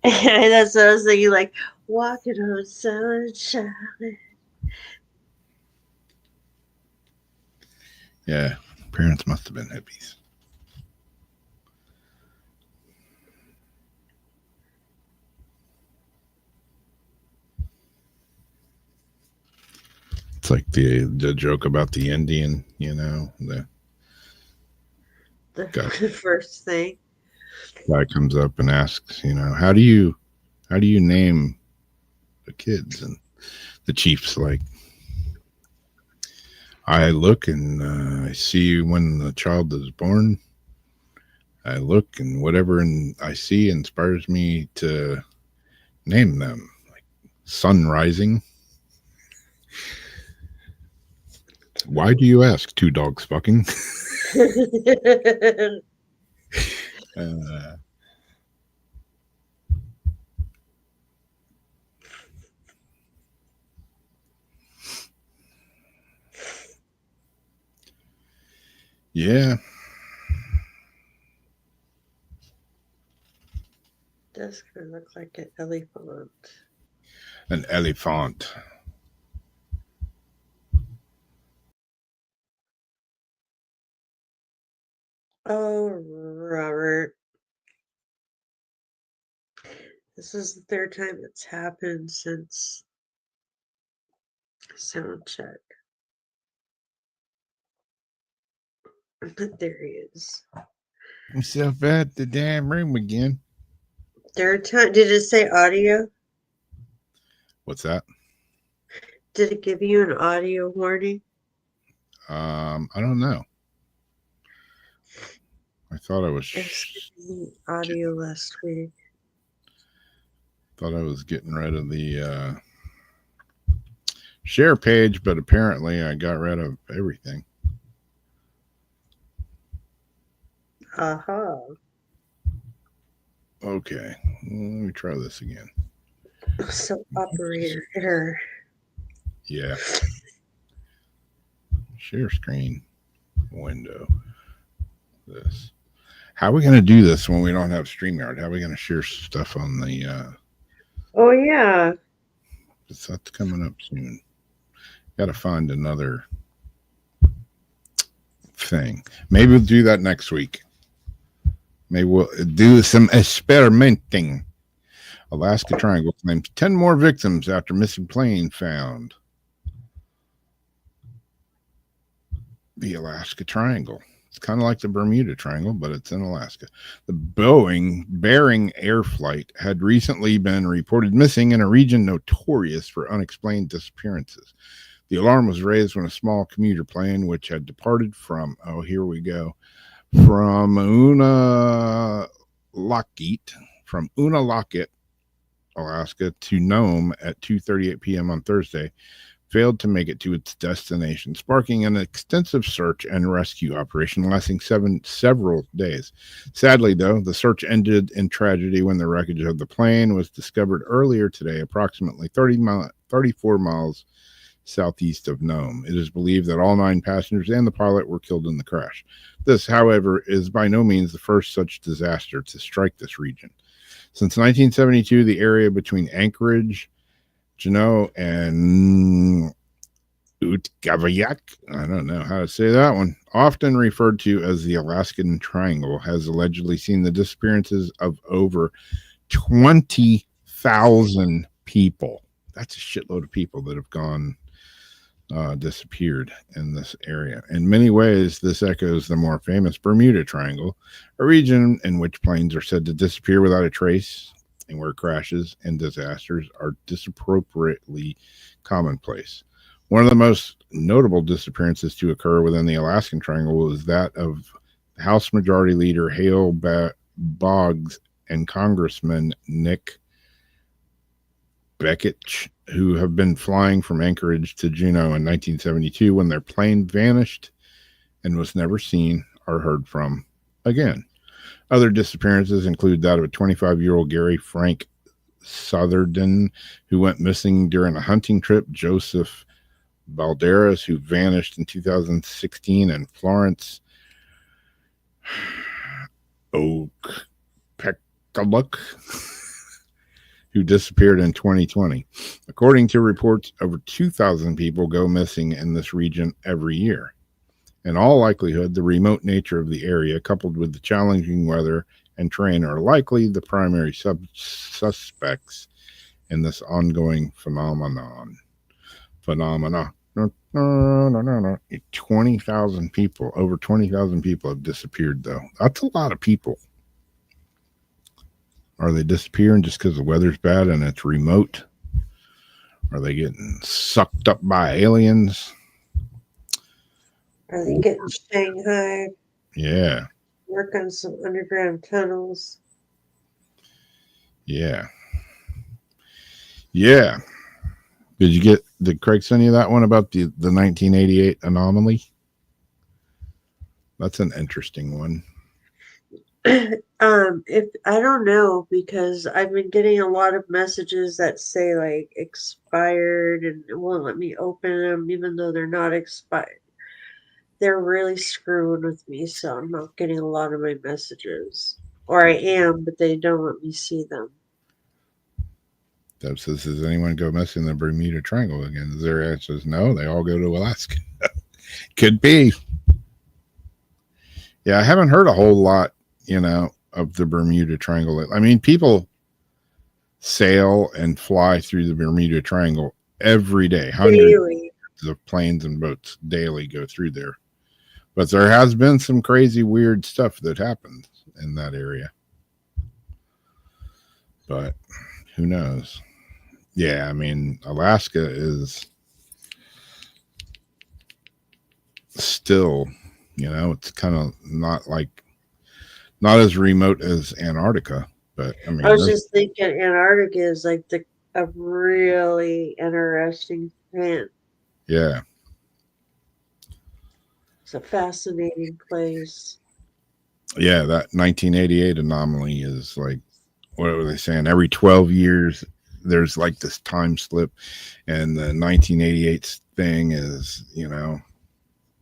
That's what I was thinking, like, walking on sunshine. Yeah, parents must have been hippies. It's like the joke about the Indian, the The first thing. guy comes up and asks, how do you name the kids? And the chief's like, I look and I see when the child is born. I look and whatever I see inspires me to name them, like sun rising. Why do you ask? Two dogs fucking. Yeah. That's gonna look like an elephant. An elephant. Oh, Robert. This is the third time it's happened since sound check. But there he is. Myself at the damn room again. Third time. Did it say audio? What's that? Did it give you an audio warning? I don't know. I thought I was audio last week. Thought I was getting rid of the share page, but apparently I got rid of everything. Uh-huh. Okay, let me try this again. So operator error. Yeah. Share screen window. This. How are we going to do this when we don't have StreamYard? How are we going to share stuff on the Oh yeah. That's coming up soon. Got to find another thing. Maybe we'll do that next week. Maybe we'll do some experimenting. Alaska Triangle claims 10 more victims after missing plane found. the Alaska Triangle. It's kind of like the Bermuda Triangle, but it's in Alaska. The Boeing Bering Air flight had recently been reported missing in a region notorious for unexplained disappearances. The alarm was raised when a small commuter plane, which had departed from, from Unalakit, Alaska, to Nome at 2:38 p.m. on Thursday, failed to make it to its destination, sparking an extensive search and rescue operation lasting several days. Sadly, though, the search ended in tragedy when the wreckage of the plane was discovered earlier today, approximately 34 miles southeast of Nome. It is believed that all 9 passengers and the pilot were killed in the crash. This, however, is by no means the first such disaster to strike this region. Since 1972, the area between Anchorage, Juneau, and Utqiagvik, I don't know how to say that one, often referred to as the Alaskan Triangle, has allegedly seen the disappearances of over 20,000 people. That's a shitload of people that have gone disappeared in this area. In many ways, this echoes the more famous Bermuda Triangle, a region in which planes are said to disappear without a trace and where crashes and disasters are disappropriately commonplace. One of the most notable disappearances to occur within the Alaskan Triangle is that of House Majority Leader Hale Boggs and Congressman Nick Beckich, who have been flying from Anchorage to Juneau in 1972 when their plane vanished and was never seen or heard from again. Other disappearances include that of a 25-year-old Gary Frank Southerden, who went missing during a hunting trip, Joseph Balderas, who vanished in 2016, and Florence Oakpekaluk, who disappeared in 2020. According to reports, over 2,000 people go missing in this region every year. In all likelihood, the remote nature of the area, coupled with the challenging weather and terrain, are likely the primary suspects in this ongoing phenomena. 20,000 people, over 20,000 people have disappeared, though. That's a lot of people. Are they disappearing just because the weather's bad and it's remote? Are they getting sucked up by aliens? Are they getting Shanghai? Yeah. Work on some underground tunnels. Yeah. Did Craig send you that one about the 1988 anomaly? That's an interesting one. If I don't know, because I've been getting a lot of messages that say like expired and it won't let me open them even though they're not expired. They're really screwing with me, so I'm not getting a lot of my messages. Or I am, but they don't let me see them. Deb says, does anyone go missing in the Bermuda Triangle again? Their answer is no, they all go to Alaska. Could be. Yeah, I haven't heard a whole lot, of the Bermuda Triangle. I mean, people sail and fly through the Bermuda Triangle every day. Hundreds of planes and boats daily go through there. But there has been some crazy, weird stuff that happens in that area. But who knows? Yeah, I mean, Alaska is still, it's kind of not as remote as Antarctica. But I mean, I was just thinking Antarctica is like a really interesting thing. Yeah. It's a fascinating place. Yeah, that 1988 anomaly is like, what were they saying? Every 12 years, there's like this time slip. And the 1988 thing is,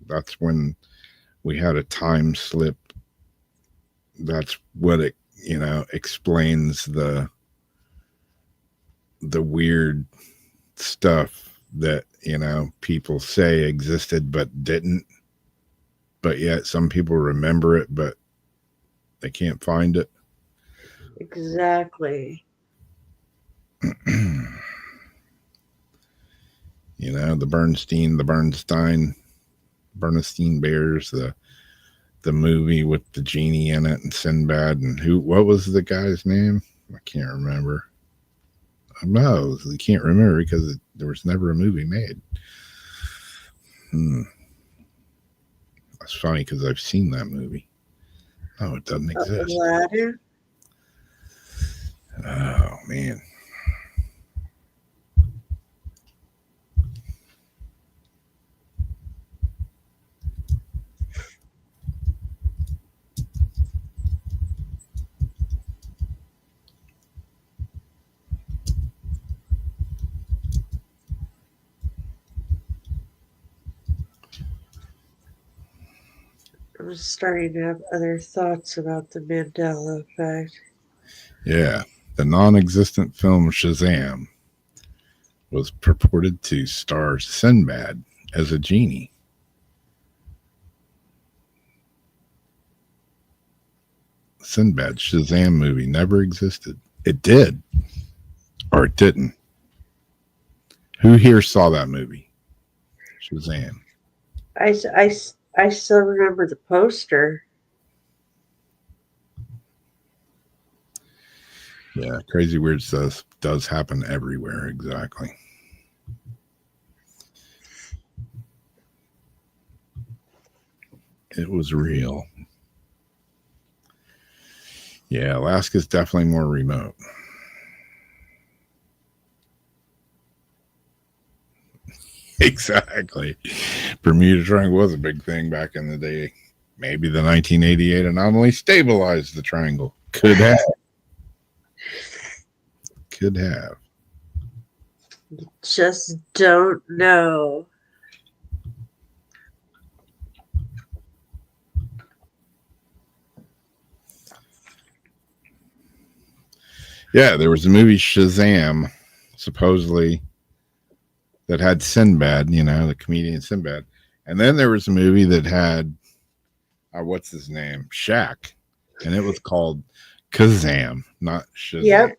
that's when we had a time slip. That's what it, explains the weird stuff that, people say existed but didn't. But yet some people remember it, but they can't find it. Exactly. The Bernstein. Bernstein Bears, the movie with the genie in it and Sinbad, and what was the guy's name? I can't remember. No, you can't remember because there was never a movie made. That's funny because I've seen that movie. Oh, it doesn't exist. Ladder? Oh, man. I'm starting to have other thoughts about the Mandela effect. Yeah. The non-existent film Shazam was purported to star Sinbad as a genie. Sinbad Shazam movie never existed. It did. Or it didn't. Who here saw that movie? Shazam. I still remember the poster. Yeah, crazy weird stuff does happen everywhere. Exactly. It was real. Yeah, Alaska's definitely more remote. Exactly. Bermuda Triangle was a big thing back in the day. Maybe the 1988 anomaly stabilized the triangle. Could have. Could have. Just don't know. Yeah, there was a movie Shazam, supposedly, that had Sinbad, the comedian Sinbad. And then there was a movie that had, what's his name? Shaq. And it was called Kazam, not Shazam. Yep.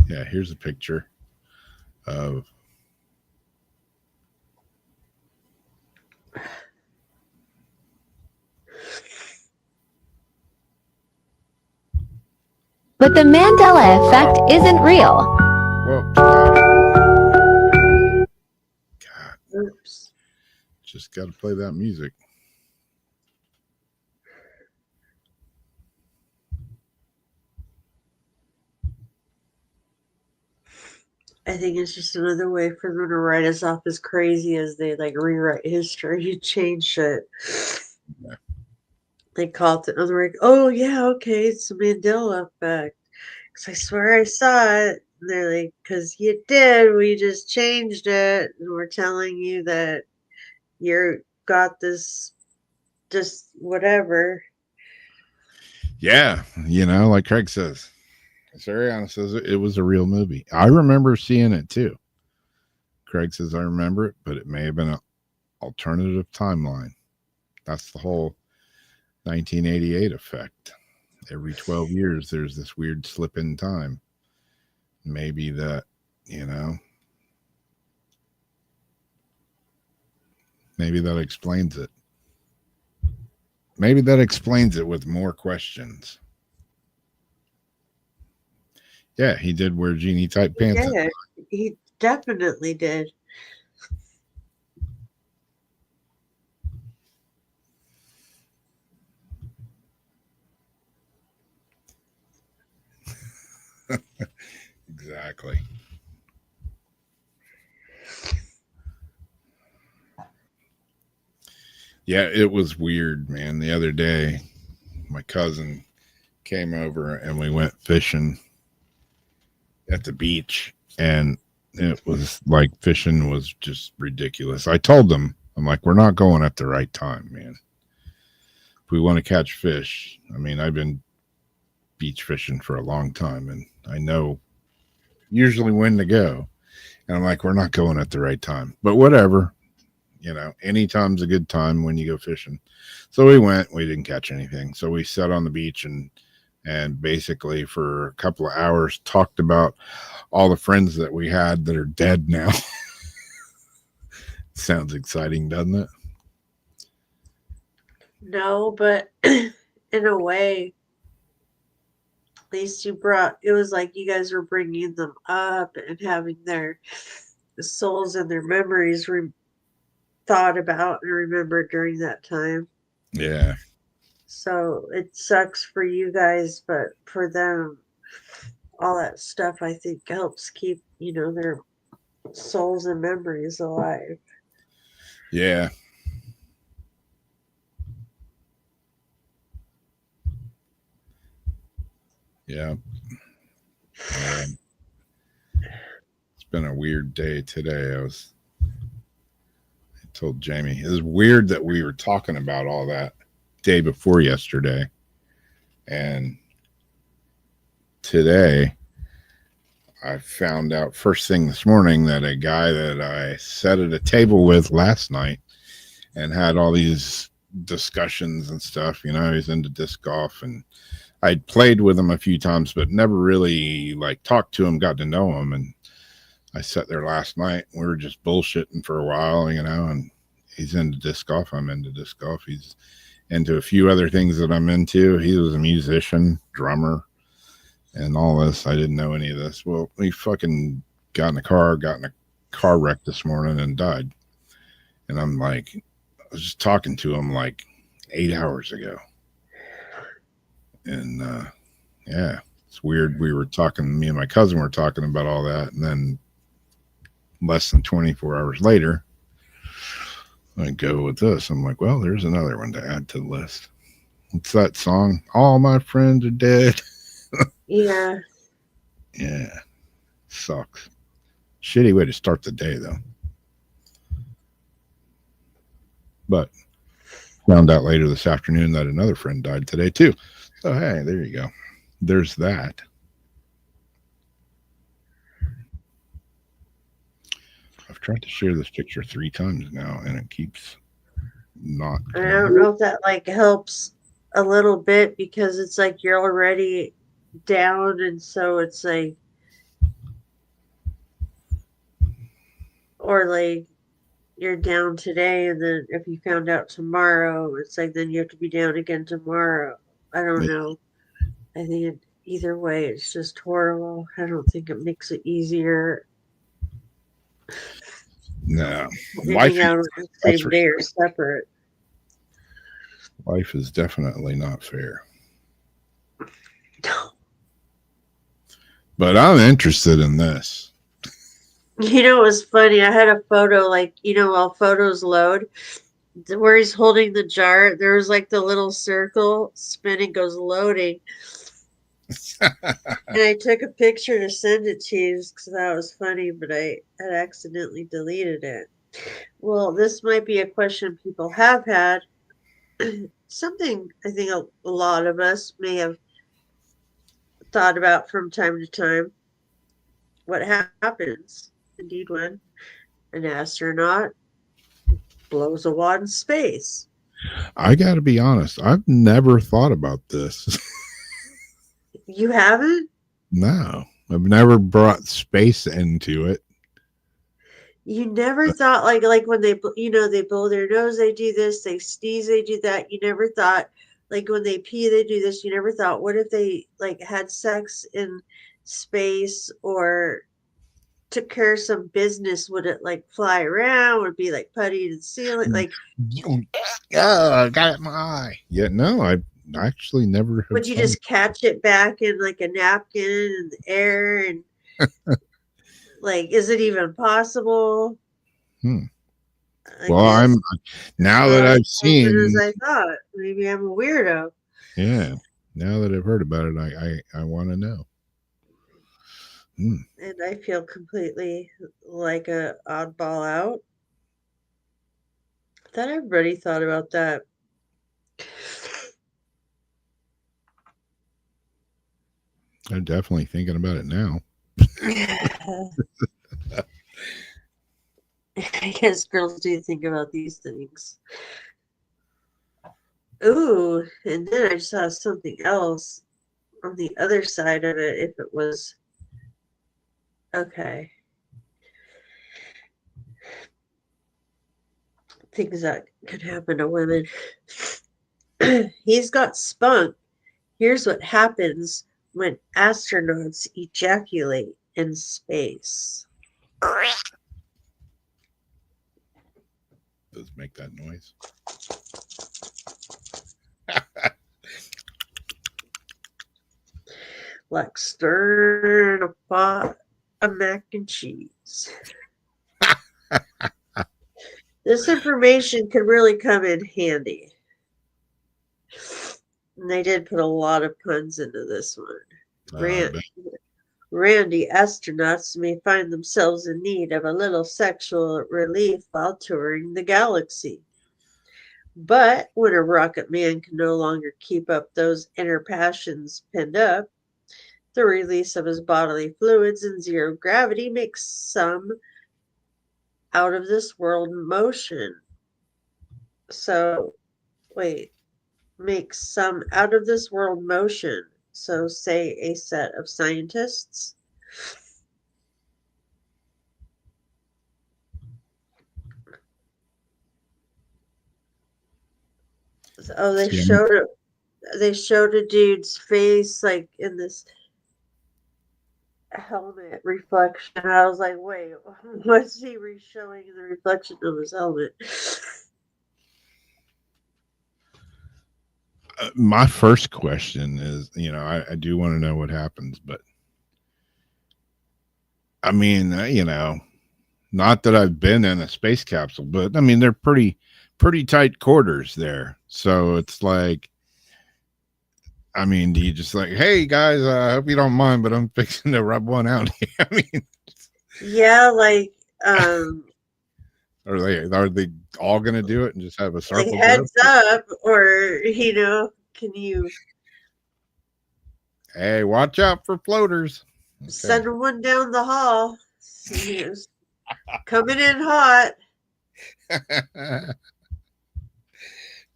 Yeah, here's a picture of But the Mandela effect isn't real. whoa. God, Oops. just got to play that music. I think it's just another way for them to write us off as crazy as they rewrite history and change shit. Yeah. They call it the like, oh yeah, okay, it's the Mandela effect. Because I swear I saw it. And they're like, because you did, we just changed it, and we're telling you that you got this, just whatever. Yeah, like Craig says, Ariana says it was a real movie. I remember seeing it too. Craig says I remember it, but it may have been an alternative timeline. That's the whole 1988 effect. Every 12 years, there's this weird slip in time. Maybe that, maybe that explains it. Maybe that explains it with more questions. Yeah, he did wear genie type pants. Yeah, he definitely did. Exactly. Yeah, it was weird, man. The other day, my cousin came over and we went fishing at the beach, and it was like fishing was just ridiculous. I told them, I'm like, we're not going at the right time, man. If we want to catch fish, I've been beach fishing for a long time, and I know usually when to go. And I'm like, we're not going at the right time, but whatever. you know, anytime's a good time when you go fishing. So we went, we didn't catch anything. So we sat on the beach and basically for a couple of hours talked about all the friends that we had that are dead now. Sounds exciting, doesn't it? No, but in a way, at least it was like you guys were bringing them up and having their souls and their memories thought about and remembered during that time. Yeah. So it sucks for you guys, but for them, all that stuff I think helps keep, their souls and memories alive. Yeah. Yeah. It's been a weird day today. I told Jamie, it was weird that we were talking about all that day before yesterday. And today I found out first thing this morning that a guy that I sat at a table with last night and had all these discussions and stuff, he's into disc golf, and I'd played with him a few times, but never really like talked to him, got to know him. And I sat there last night. We were just bullshitting for a while, and he's into disc golf. I'm into disc golf. He's into a few other things that I'm into. He was a musician, drummer, and all this. I didn't know any of this. Well, we fucking got in a car wreck this morning and died. And I'm like, I was just talking to him like 8 hours ago. And yeah, it's weird. Me and my cousin were talking about all that, and then less than 24 hours later, I go with this. I'm like, well, there's another one to add to the list. It's that song, All My Friends Are Dead. Yeah. Yeah. Sucks. Shitty way to start the day, though. But found out later this afternoon that another friend died today, too. So, hey, there you go. There's that. I've tried to share this picture 3 times now, and it keeps not. I don't know if that helps a little bit, because it's like you're already down, and so it's like, or like you're down today, and then if you found out tomorrow, it's like then you have to be down again tomorrow. I don't know. I think either way, it's just horrible. I don't think it makes it easier. No. Life out on the same day or separate. Life is definitely not fair. But I'm interested in this. It was funny. I had a photo, while photos load, where he's holding the jar, there was like the little circle spinning, goes loading. And I took a picture to send it to you because that was funny, but I had accidentally deleted it. Well, this might be a question people have had. Something I think a lot of us may have thought about from time to time. What happens, indeed, when an astronaut blows a wad in space? I got to be honest. I've never thought about this. You haven't? No, I've never brought space into it. You never thought like when they they blow their nose, they do this, they sneeze, they do that. You never thought like when they pee, they do this. You never thought, what if they had sex in space or took care of some business? Would it fly around? Would it be putty to the ceiling? I got it in my eye. Yeah, no, I actually never. Would you just catch it back in a napkin in the air and is it even possible? Well, now that I've seen, as I thought, maybe I'm a weirdo. Yeah, now that I've heard about it, I want to know. And I feel completely like a oddball out. I thought everybody thought about that. I'm definitely thinking about it now. I guess girls do think about these things. Ooh, and then I saw something else on the other side of it. If it was okay, things that could happen to women. He's got spunk. Here's what happens when astronauts ejaculate in space. Does make that noise. Like stirring a pot of mac and cheese. This information could really come in handy. And they did put a lot of puns into this one. Randy astronauts may find themselves in need of a little sexual relief while touring the galaxy. But when a rocket man can no longer keep up those inner passions pinned up, the release of his bodily fluids in zero gravity makes some out of this world motion. So, wait, makes some out of this world motion. So, say a set of scientists. Oh, they showed a dude's face like in this helmet reflection. I was like, wait, what's he showing in the reflection of his helmet? My first question is, I do want to know what happens, but I mean, not that I've been in a space capsule, but I mean, they're pretty tight quarters there. So it's like, I mean, do you just like, hey guys, I hope you don't mind, but I'm fixing to rub one out here. I mean, yeah, like, are they all going to do it and just have a circle? Like heads up, or can you? Hey, watch out for floaters. Okay. Send one down the hall. Coming in hot.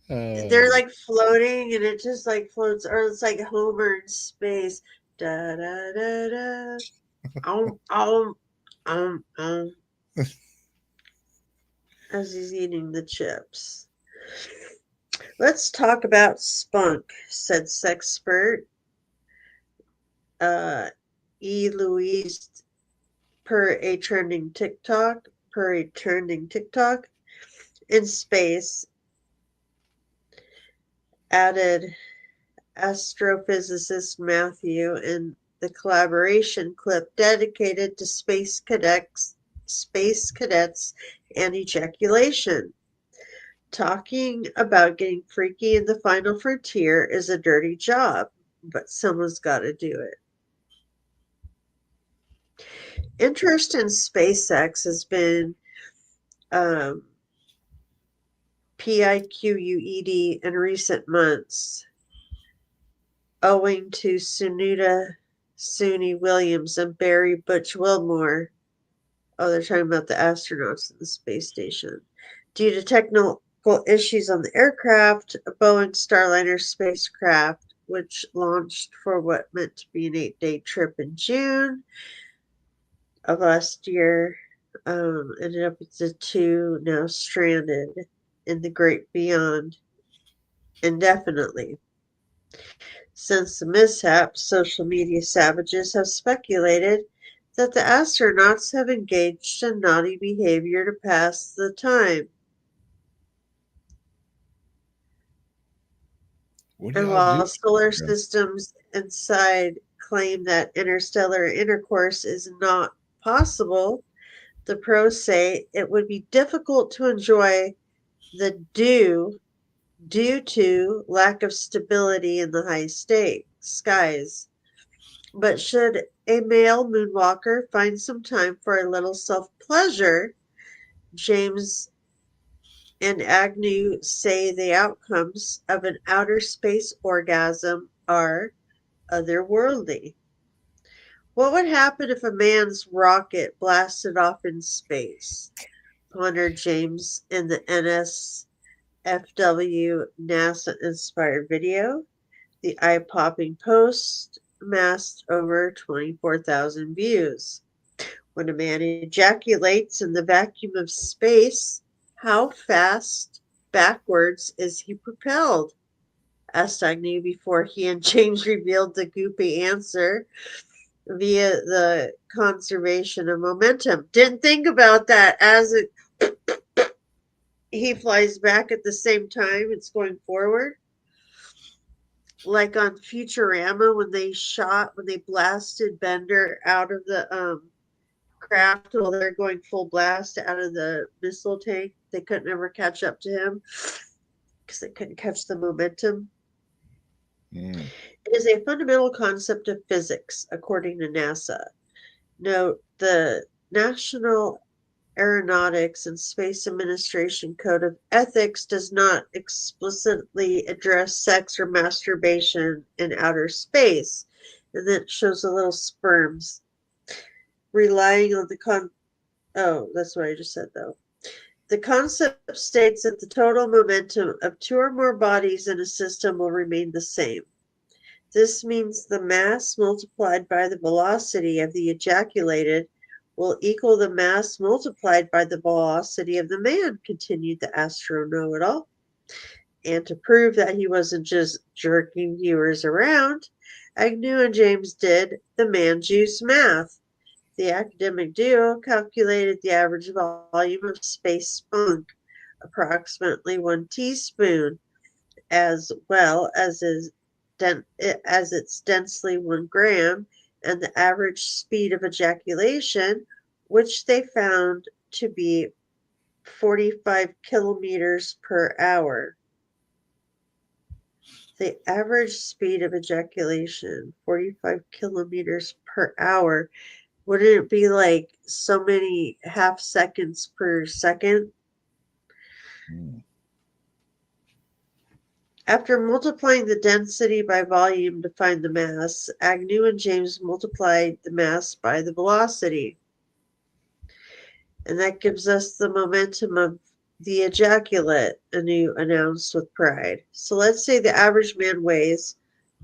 They're like floating, and it just like floats, or it's like Homer in space. Da da da da. As he's eating the chips. Let's talk about spunk, said Sexpert. E. Louise per a trending TikTok. In space, added astrophysicist Matthew in the collaboration clip dedicated to space cadets and ejaculation. Talking about getting freaky in the final frontier is a dirty job, but someone's got to do it. Interest in SpaceX has been PIQUED in recent months, owing to Suni Williams and Barry Butch Wilmore. Oh, they're talking about the astronauts in the space station. Due to technical issues on the aircraft, a Boeing Starliner spacecraft, which launched for what meant to be an 8-day trip in June of last year, ended up with the two now stranded in the great beyond indefinitely. Since the mishap, social media savages have speculated that the astronauts have engaged in naughty behavior to pass the time. And while solar systems inside claim that interstellar intercourse is not possible, the pros say it would be difficult to enjoy the due to lack of stability in the high skies. But should a male moonwalker find some time for a little self-pleasure, James and Agnew say the outcomes of an outer space orgasm are otherworldly. What would happen if a man's rocket blasted off in space? Connor James in the NSFW NASA-inspired video. The eye-popping post amassed over 24,000 views. When a man ejaculates in the vacuum of space, how fast backwards is he propelled? Asked Agnew before he and James revealed the goopy answer via the conservation of momentum. Didn't think about that. He flies back at the same time it's going forward. Like on Futurama when they blasted Bender out of the craft while they're going full blast out of the missile tank. They couldn't ever catch up to him because they couldn't catch the momentum. It is a fundamental concept of physics, according to NASA. Note, the National Aeronautics and Space Administration Code of Ethics does not explicitly address sex or masturbation in outer space. And then it shows the little sperms relying on that's what I just said, though. The concept states that the total momentum of two or more bodies in a system will remain the same. This means the mass multiplied by the velocity of the ejaculated will equal the mass multiplied by the velocity of the man, continued the astro know-it-all. And to prove that he wasn't just jerking viewers around, Agnew and James did the man-juice math. The academic duo calculated the average volume of space spunk, approximately 1 teaspoon, as well as its densely 1 gram, and the average speed of ejaculation, which they found to be 45 kilometers per hour. The average speed of ejaculation, 45 kilometers per hour. Wouldn't it be like so many half seconds per second? After multiplying the density by volume to find the mass, Agnew and James multiplied the mass by the velocity. And that gives us the momentum of the ejaculate, Agnew announced with pride. So let's say the average man weighs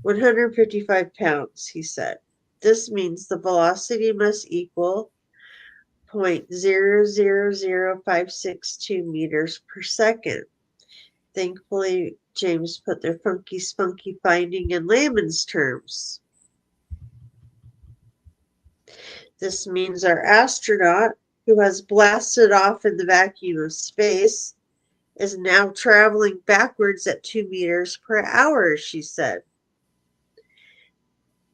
155 pounds, he said. This means the velocity must equal 0.000562 meters per second. Thankfully, James put their funky spunky finding in layman's terms. This means our astronaut, who has blasted off in the vacuum of space, is now traveling backwards at 2 meters per hour, she said.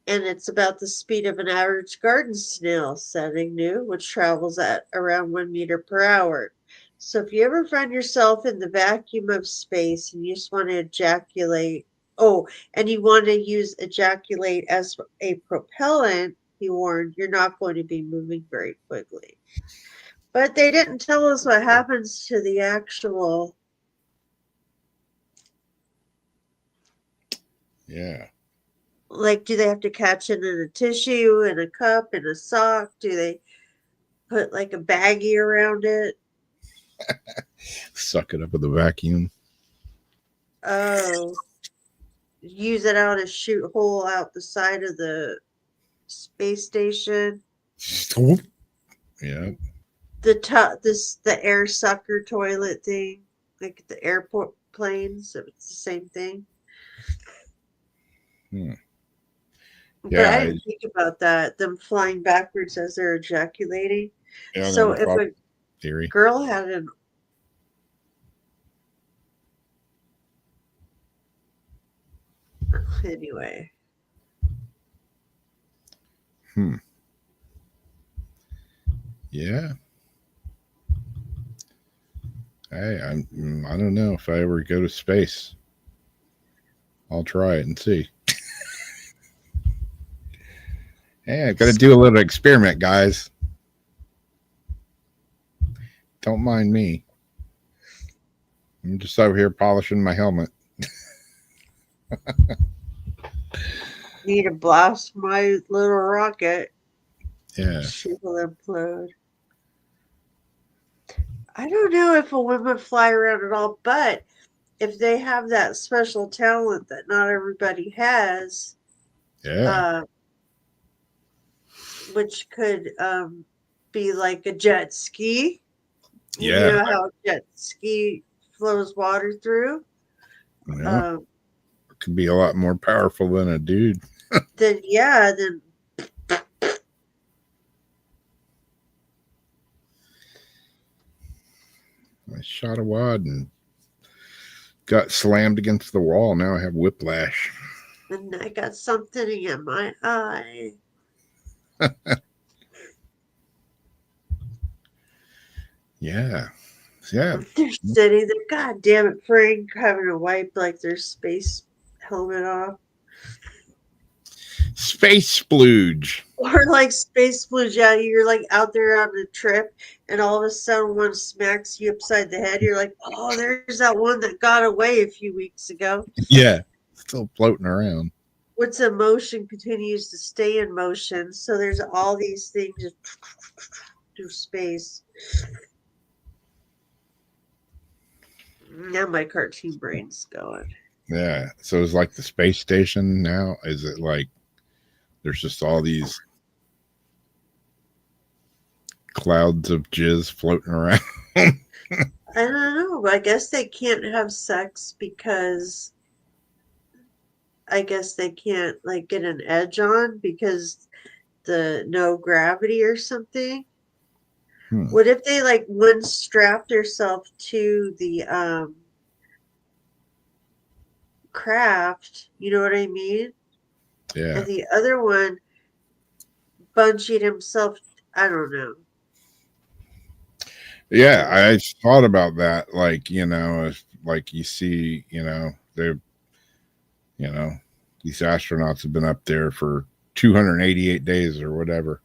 And it's about the speed of an average garden snail, said Agnew, which travels at around 1 meter per hour. So if you ever find yourself in the vacuum of space and you just want to ejaculate, and you want to use ejaculate as a propellant, he warned, you're not going to be moving very quickly. But they didn't tell us what happens to the actual. Yeah. Like, do they have to catch it in a tissue, in a cup, in a sock? Do they put like a baggie around it? Suck it up with a vacuum. Oh. Use it out a shoot hole out the side of the space station. Yeah. The air sucker toilet thing, like the airport planes. It's the same thing. But Yeah, I didn't think about that. Them flying backwards as they're ejaculating. Yeah, So if a theory. girl had an anyway. Yeah. Hey, I don't know if I ever go to space. I'll try it and see. Hey, I've got to do a little experiment, guys. Don't mind me. I'm just over here polishing my helmet. Need to blast my little rocket. Yeah. She will implode. I don't know if a woman fly around at all, but if they have that special talent that not everybody has, Yeah. which could be like a jet ski. You Yeah. know how a jet ski flows water through? Yeah. It can be a lot more powerful than a dude. Then yeah, then I shot a wad and got slammed against the wall. Now I have whiplash. and I got something in my eye. Yeah. Yeah. They're sitting there, god damn it, Frank, having to wipe like their space helmet off. Space splooge. Or like space blues, yeah, you're like out there on a trip and all of a sudden one smacks you upside the head. You're like, oh, there's that one that got away a few weeks ago. Yeah. Still floating around. What's in motion continues to stay in motion. So there's all these things just through space. Now my cartoon brain's going. Yeah. So it's like the space station now. Is it like there's just all these clouds of jizz floating around? I don't know. I guess they can't have sex because I guess they can't like get an edge on because the no gravity or something. What if they like one strapped herself to the craft, you know what I mean? Yeah. And the other one bungeed himself, I don't know. Yeah, I thought about that. Like, you know, if, like you see, you know, they're, you know, these astronauts have been up there for 288 days or whatever.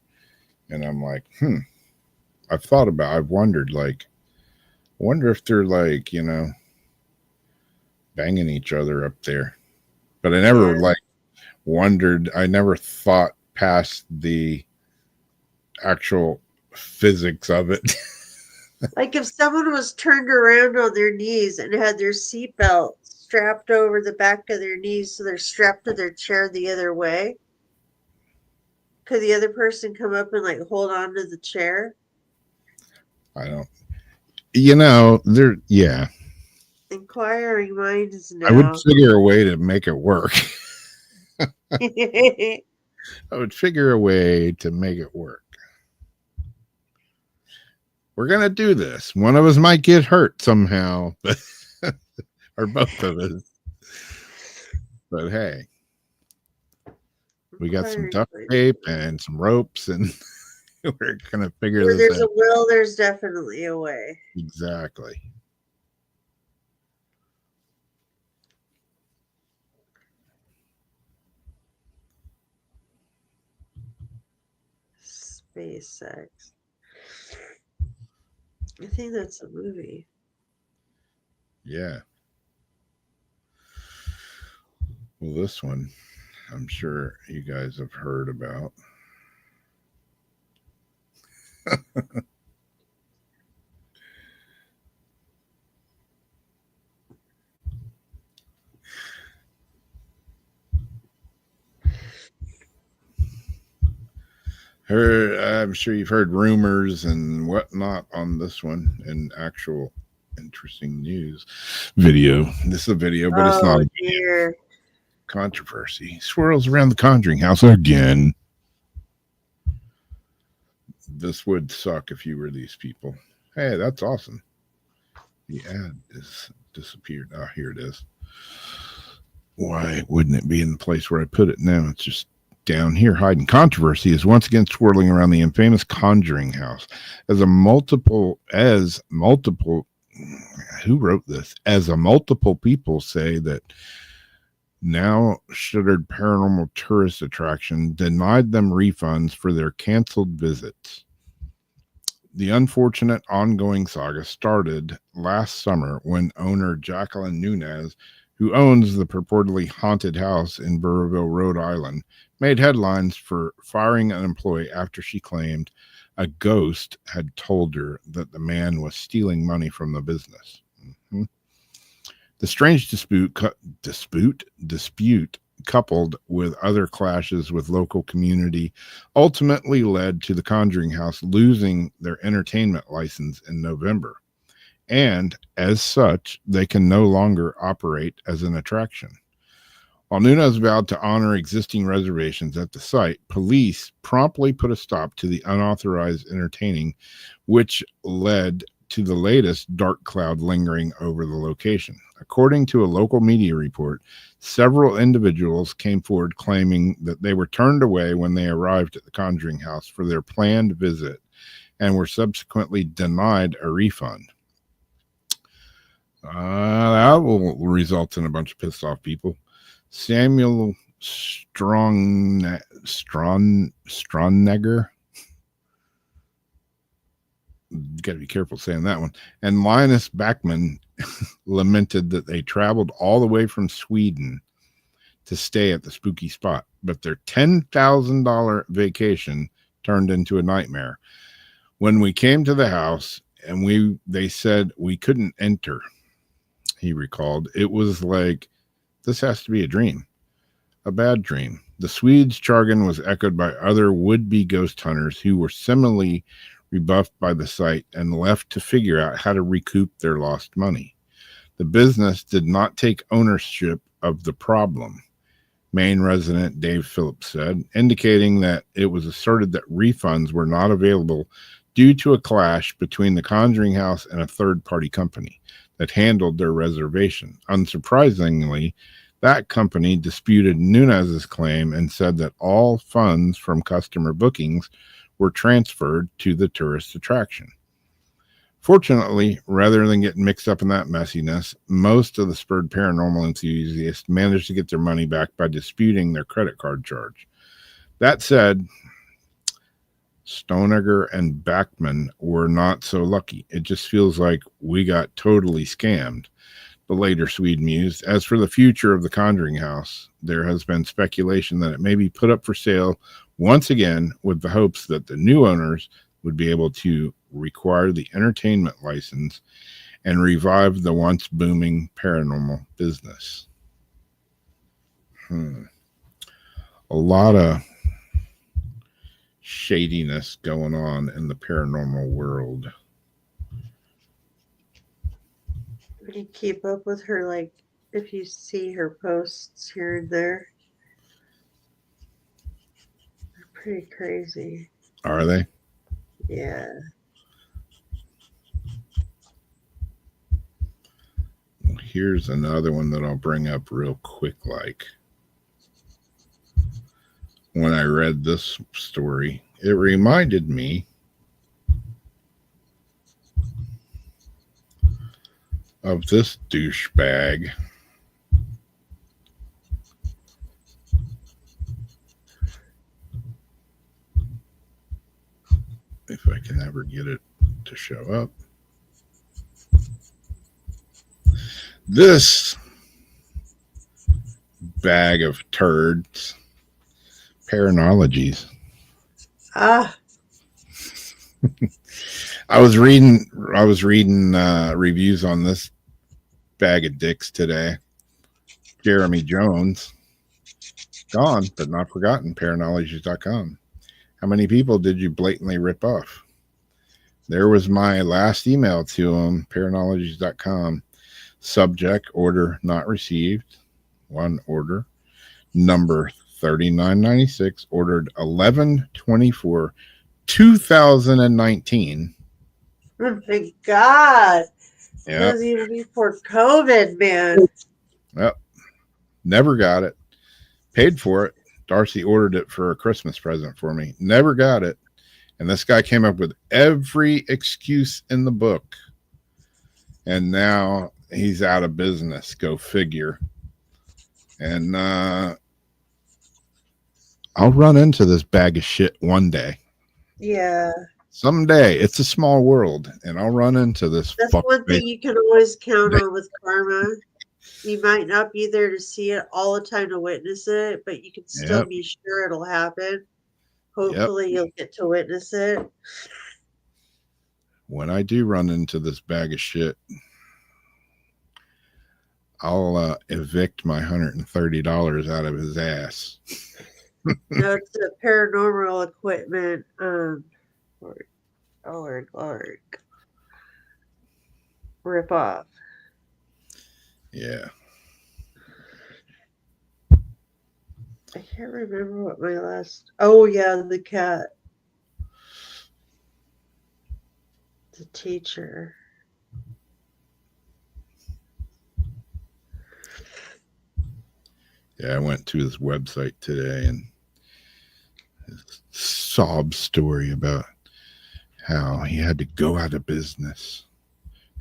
And I'm like, I've wondered, like, I wonder if they're like, you know, banging each other up there. But I never like wondered, I never thought past the actual physics of it. Like if someone was turned around on their knees and had their seatbelt strapped over the back of their knees so they're strapped to their chair the other way, could the other person come up and like hold on to the chair? I don't, you know, there, yeah. Inquiring minds now. I would figure a way to make it work. I would figure a way to make it work. We're going to do this. One of us might get hurt somehow, but or both of us. But hey, we got some duct tape and some ropes, and we're going to figure Where this there's out. a will, there's definitely a way. Exactly. SpaceX. I think that's a movie. Yeah. Well, this one, I'm sure you guys have heard about. I'm sure you've heard rumors and whatnot on this one, and actual interesting news video. This is a video, but it's not a video. Controversy swirls around the Conjuring house again. This would suck if you were these people. Hey, that's awesome. The ad is disappeared. Oh, here it is. Why wouldn't it be in the place where I put it now? It's just down here hiding. Controversy is once again swirling around the infamous Conjuring house as multiple who wrote this? As multiple people say that now shuttered paranormal tourist attraction denied them refunds for their canceled visits. The unfortunate ongoing saga started last summer when owner Jacqueline Nunez, who owns the purportedly haunted house in Burrillville, Rhode Island, made headlines for firing an employee after she claimed a ghost had told her that the man was stealing money from the business. Mhm. The strange dispute coupled with other clashes with local community ultimately led to the Conjuring House losing their entertainment license in November. And as such, they can no longer operate as an attraction. While Nunez vowed to honor existing reservations at the site, police promptly put a stop to the unauthorized entertaining, which led to the latest dark cloud lingering over the location. According to a local media report, several individuals came forward claiming that they were turned away when they arrived at the Conjuring House for their planned visit and were subsequently denied a refund. That will result in a bunch of pissed off people. Samuel Stronegger. Got to be careful saying that one. And Linus Backman lamented that they traveled all the way from Sweden to stay at the spooky spot, but their $10,000 vacation turned into a nightmare. When we came to the house and they said we couldn't enter, he recalled. It was like, this has to be a dream, a bad dream. The Swedes' jargon was echoed by other would-be ghost hunters who were similarly rebuffed by the site and left to figure out how to recoup their lost money. The business did not take ownership of the problem, Maine resident Dave Phillips said, indicating that it was asserted that refunds were not available due to a clash between the Conjuring House and a third-party company that handled their reservation. Unsurprisingly, that company disputed Nunez's claim and said that all funds from customer bookings were transferred to the tourist attraction. Fortunately, rather than getting mixed up in that messiness, most of the spurred paranormal enthusiasts managed to get their money back by disputing their credit card charge. That said, Stonegger and Backman were not so lucky. It just feels like we got totally scammed, the later Swede mused. As for the future of the Conjuring House, there has been speculation that it may be put up for sale once again, with the hopes that the new owners would be able to require the entertainment license and revive the once booming paranormal business. A lot of shadiness going on in the paranormal world. Would you keep up with her, like, if you see her posts here and there? They're pretty crazy. Are they? Yeah. Well, here's another one that I'll bring up real quick. Like, when I read this story, it reminded me of this douchebag. If I can ever get it to show up. This bag of turds. Paranologies. Ah. I was reading reviews on this bag of dicks today. Jeremy Jones. Gone, but not forgotten. Paranologies.com. How many people did you blatantly rip off? There was my last email to him, paranologies.com. Subject, order not received. One order. Number 3996, ordered 11/24/2019. Oh my God. Yeah. That was even before COVID, man. Yep. Never got it. Paid for it. Darcy ordered it for a Christmas present for me. Never got it. And this guy came up with every excuse in the book. And now he's out of business. Go figure. And I'll run into this bag of shit one day. Yeah. Someday. It's a small world. And I'll run into this. That's one thing you can always count on with karma. You might not be there to see it all the time to witness it, but you can still be sure it'll happen. Hopefully you'll get to witness it. When I do run into this bag of shit, I'll evict my $130 out of his ass. No, it's the paranormal equipment. Lord, rip off. Yeah. I can't remember what my last. Oh yeah, the cat. The teacher. Yeah, I went to his website today and his sob story about how he had to go out of business.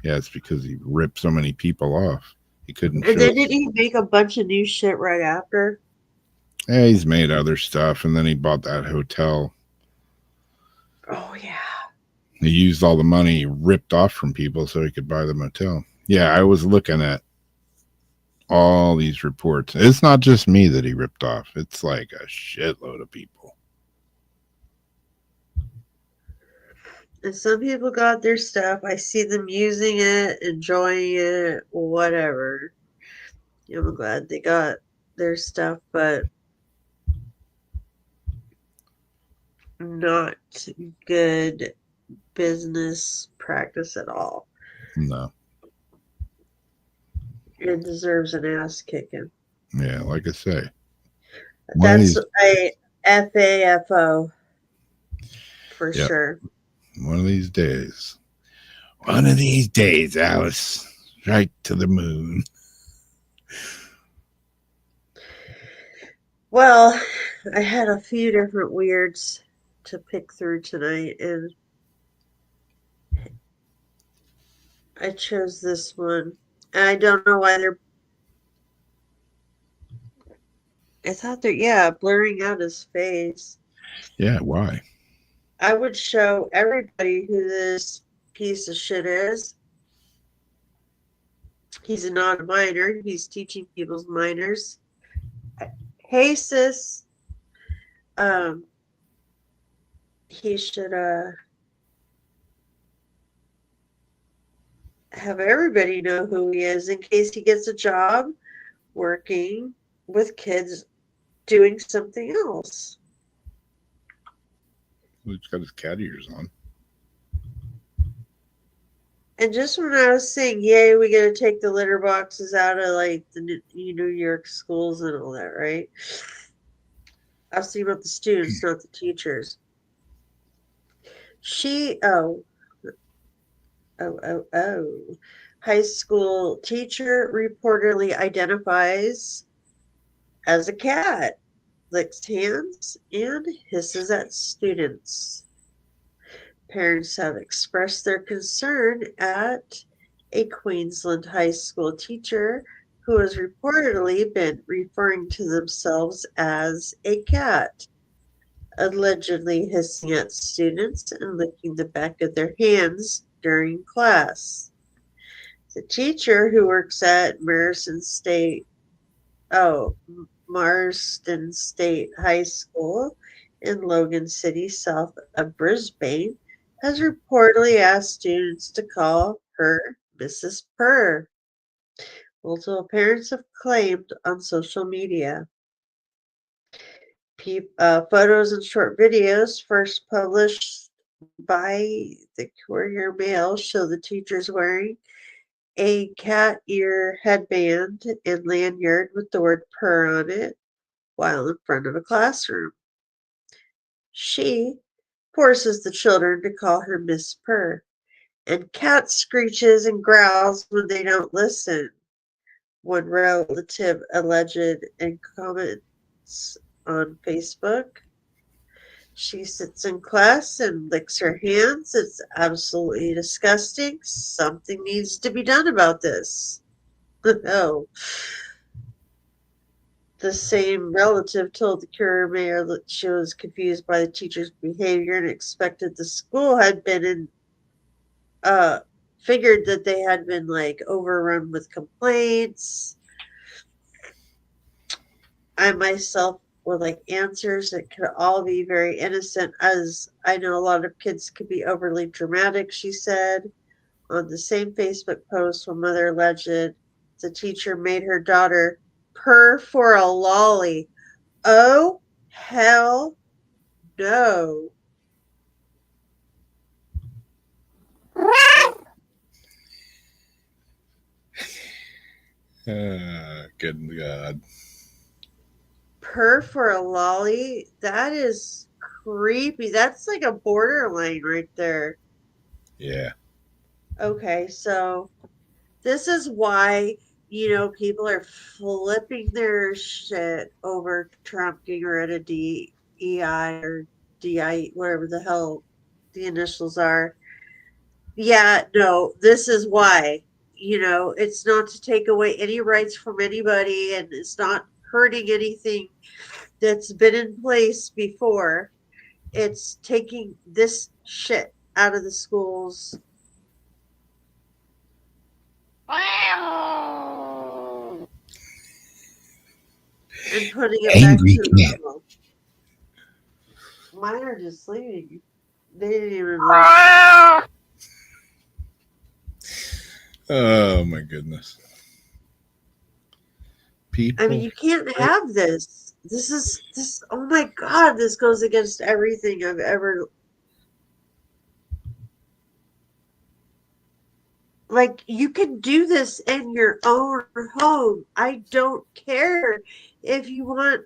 Yeah, it's because he ripped so many people off. He couldn't And show. then did he make a bunch of new shit right after? Yeah, he's made other stuff, and then he bought that hotel. Oh yeah. He used all the money he ripped off from people so he could buy the motel. Yeah, I was looking at all these reports. It's not just me that he ripped off. It's like a shitload of people. And some people got their stuff. I see them using it, enjoying it, whatever. I'm glad they got their stuff, but not good business practice at all. No. It deserves an ass kicking. Yeah, like I say. That's a FAFO for Yep. sure. One of these days. One of these days, Alice. Right to the moon. Well, I had a few different weirds to pick through tonight, and I chose this one. And I don't know why I thought they're blurring out his face. Yeah, why? I would show everybody who this piece of shit is. He's not a minor. He's teaching people's minors. Hey, sis. He should have everybody know who he is in case he gets a job working with kids doing something else. He's got his cat ears on. And just when I was saying, yay, we got to take the litter boxes out of like the New York schools and all that, right? I was thinking about the students, not the teachers. High school teacher reportedly identifies as a cat, licks hands, and hisses at students. Parents have expressed their concern at a Queensland high school teacher who has reportedly been referring to themselves as a cat, allegedly hissing at students and licking the back of their hands during class. The teacher, who works at Marsden State High School in Logan City, south of Brisbane, has reportedly asked students to call her Mrs. Purr. Multiple parents have claimed on social media. Photos and short videos first published by the Courier Mail show the teachers wearing a cat ear headband and lanyard with the word purr on it while in front of a classroom. She forces the children to call her Miss Purr, and cat screeches and growls when they don't listen. One relative alleged in comments on Facebook. She sits in class and licks her hands. It's absolutely disgusting. Something needs to be done about this. No. The same relative told the Courier Mail that she was confused by the teacher's behavior and expected the school had been figured that they had been like overrun with complaints. I myself with like answers that could all be very innocent, as I know a lot of kids could be overly dramatic, she said. On the same Facebook post, one mother alleged the teacher made her daughter purr for a lolly. Oh, hell no. Good God. Purr for a lolly? That is creepy. That's like a borderline right there. Yeah. Okay, so this is why, people are flipping their shit over Trump getting rid of DEI or DI, whatever the hell the initials are. Yeah, no, this is why. It's not to take away any rights from anybody, and it's not hurting anything that's been in place before. It's taking this shit out of the schools. And putting it Angry back to cat. normal. Mine are just sleeping. They didn't even Oh my goodness. People. I mean, you can't have this. This. Oh my God! This goes against everything I've ever. Like, you can do this in your own home. I don't care if you want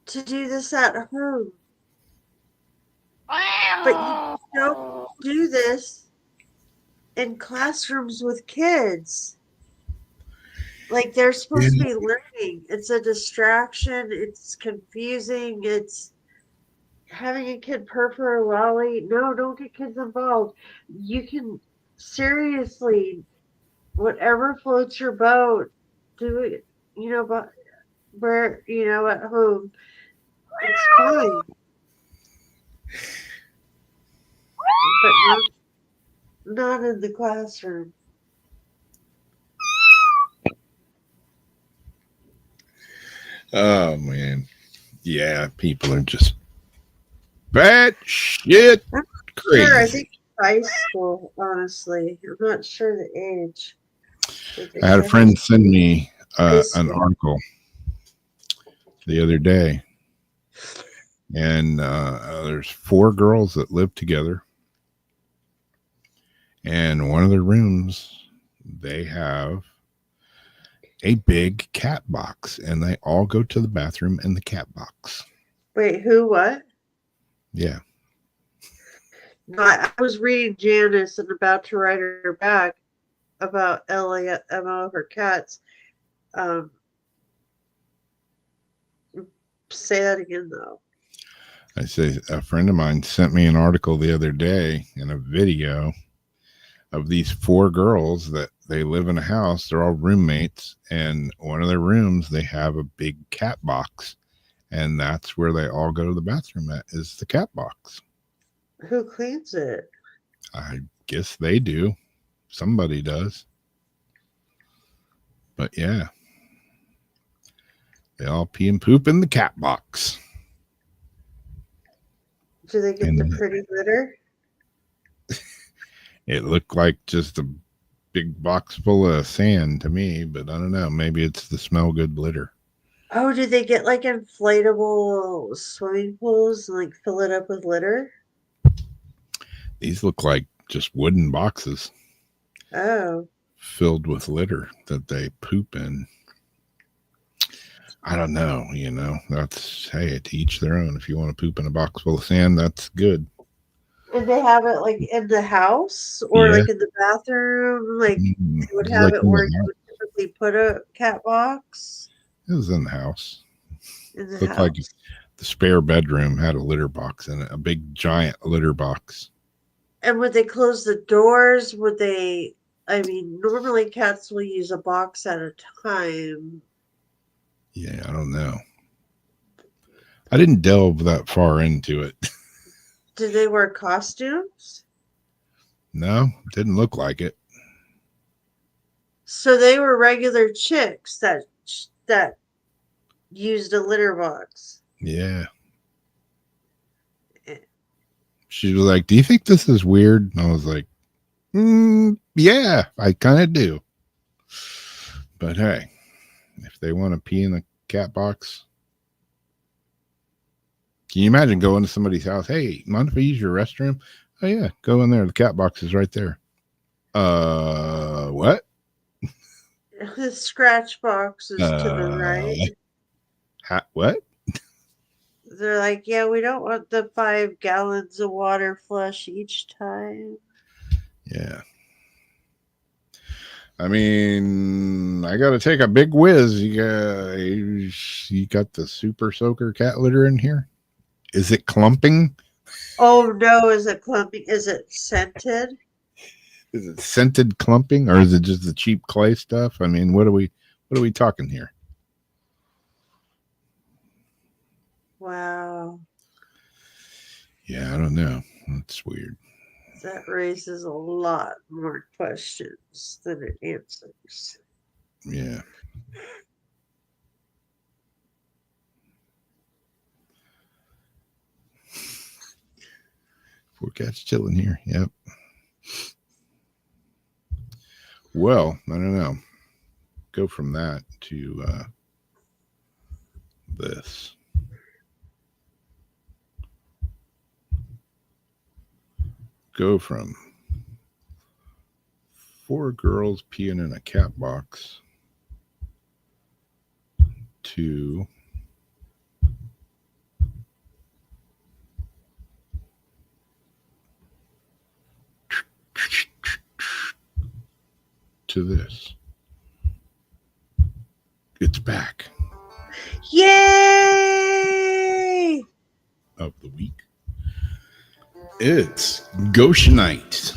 to do this at home, but you don't do this in classrooms with kids. Like, they're supposed to be learning. It's a distraction. It's confusing. It's having a kid purr for a lolly. No, don't get kids involved. You can seriously, whatever floats your boat, do it, but where, at home. It's fine. But not in the classroom. Oh man. Yeah, people are just bad shit crazy. Sure, I think high school, honestly. I'm not sure the age. I had a friend send me an article the other day, and there's 4 girls that live together, and one of their rooms, they have a big cat box, and they all go to the bathroom in the cat box. Wait, who, what? Yeah. No, I was reading Janice and about to write her back about LAMO, her cats. Say that again, though. I say a friend of mine sent me an article the other day and a video of these 4 girls that they live in a house. They're all roommates, and one of their rooms, they have a big cat box, and that's where they all go to the bathroom at, is the cat box. Who cleans it? I guess they do. Somebody does. But yeah, they all pee and poop in the cat box. Do they get the pretty litter? It looked like just a big box full of sand to me, but I don't know. Maybe it's the smell good litter. Oh, do they get like inflatable swimming pools and like fill it up with litter? These look like just wooden boxes. Oh. Filled with litter that they poop in. I don't know, that's, hey, to each their own. If you want to poop in a box full of sand, that's good. And they have it like in the house or like in the bathroom? Like they would have like it where you would typically put a cat box? It was in the house. In the Looked house. like the spare bedroom had a litter box in it, a big giant litter box. And would they close the doors? Would they, normally cats will use a box at a time. Yeah, I don't know. I didn't delve that far into it. Did they wear costumes? No, didn't look like it. So they were regular chicks that used a litter box. Yeah. She was like, "Do you think this is weird?" And I was like, "Yeah, I kind of do." But hey, if they want to pee in the cat box, can you imagine going to somebody's house? Hey, mind if I use your restroom? Oh yeah, go in there. The cat box is right there. What? The scratch box is to the right. What? They're like, yeah, we don't want the 5 gallons of water flush each time. Yeah. I mean, I got to take a big whiz. You got the super soaker cat litter in here? Is it clumping? Oh no, is it clumping? Is it scented? Is it scented clumping, or is it just the cheap clay stuff? I mean, what are we talking here? Wow. Yeah, I don't know. That's weird. That raises a lot more questions than it answers. Yeah. Poor cat's chilling here. Yep. Well, I don't know. Go from that to this. Go from 4 girls peeing in a cat box to this. It's back. Yay! Of the week. It's Goshenite.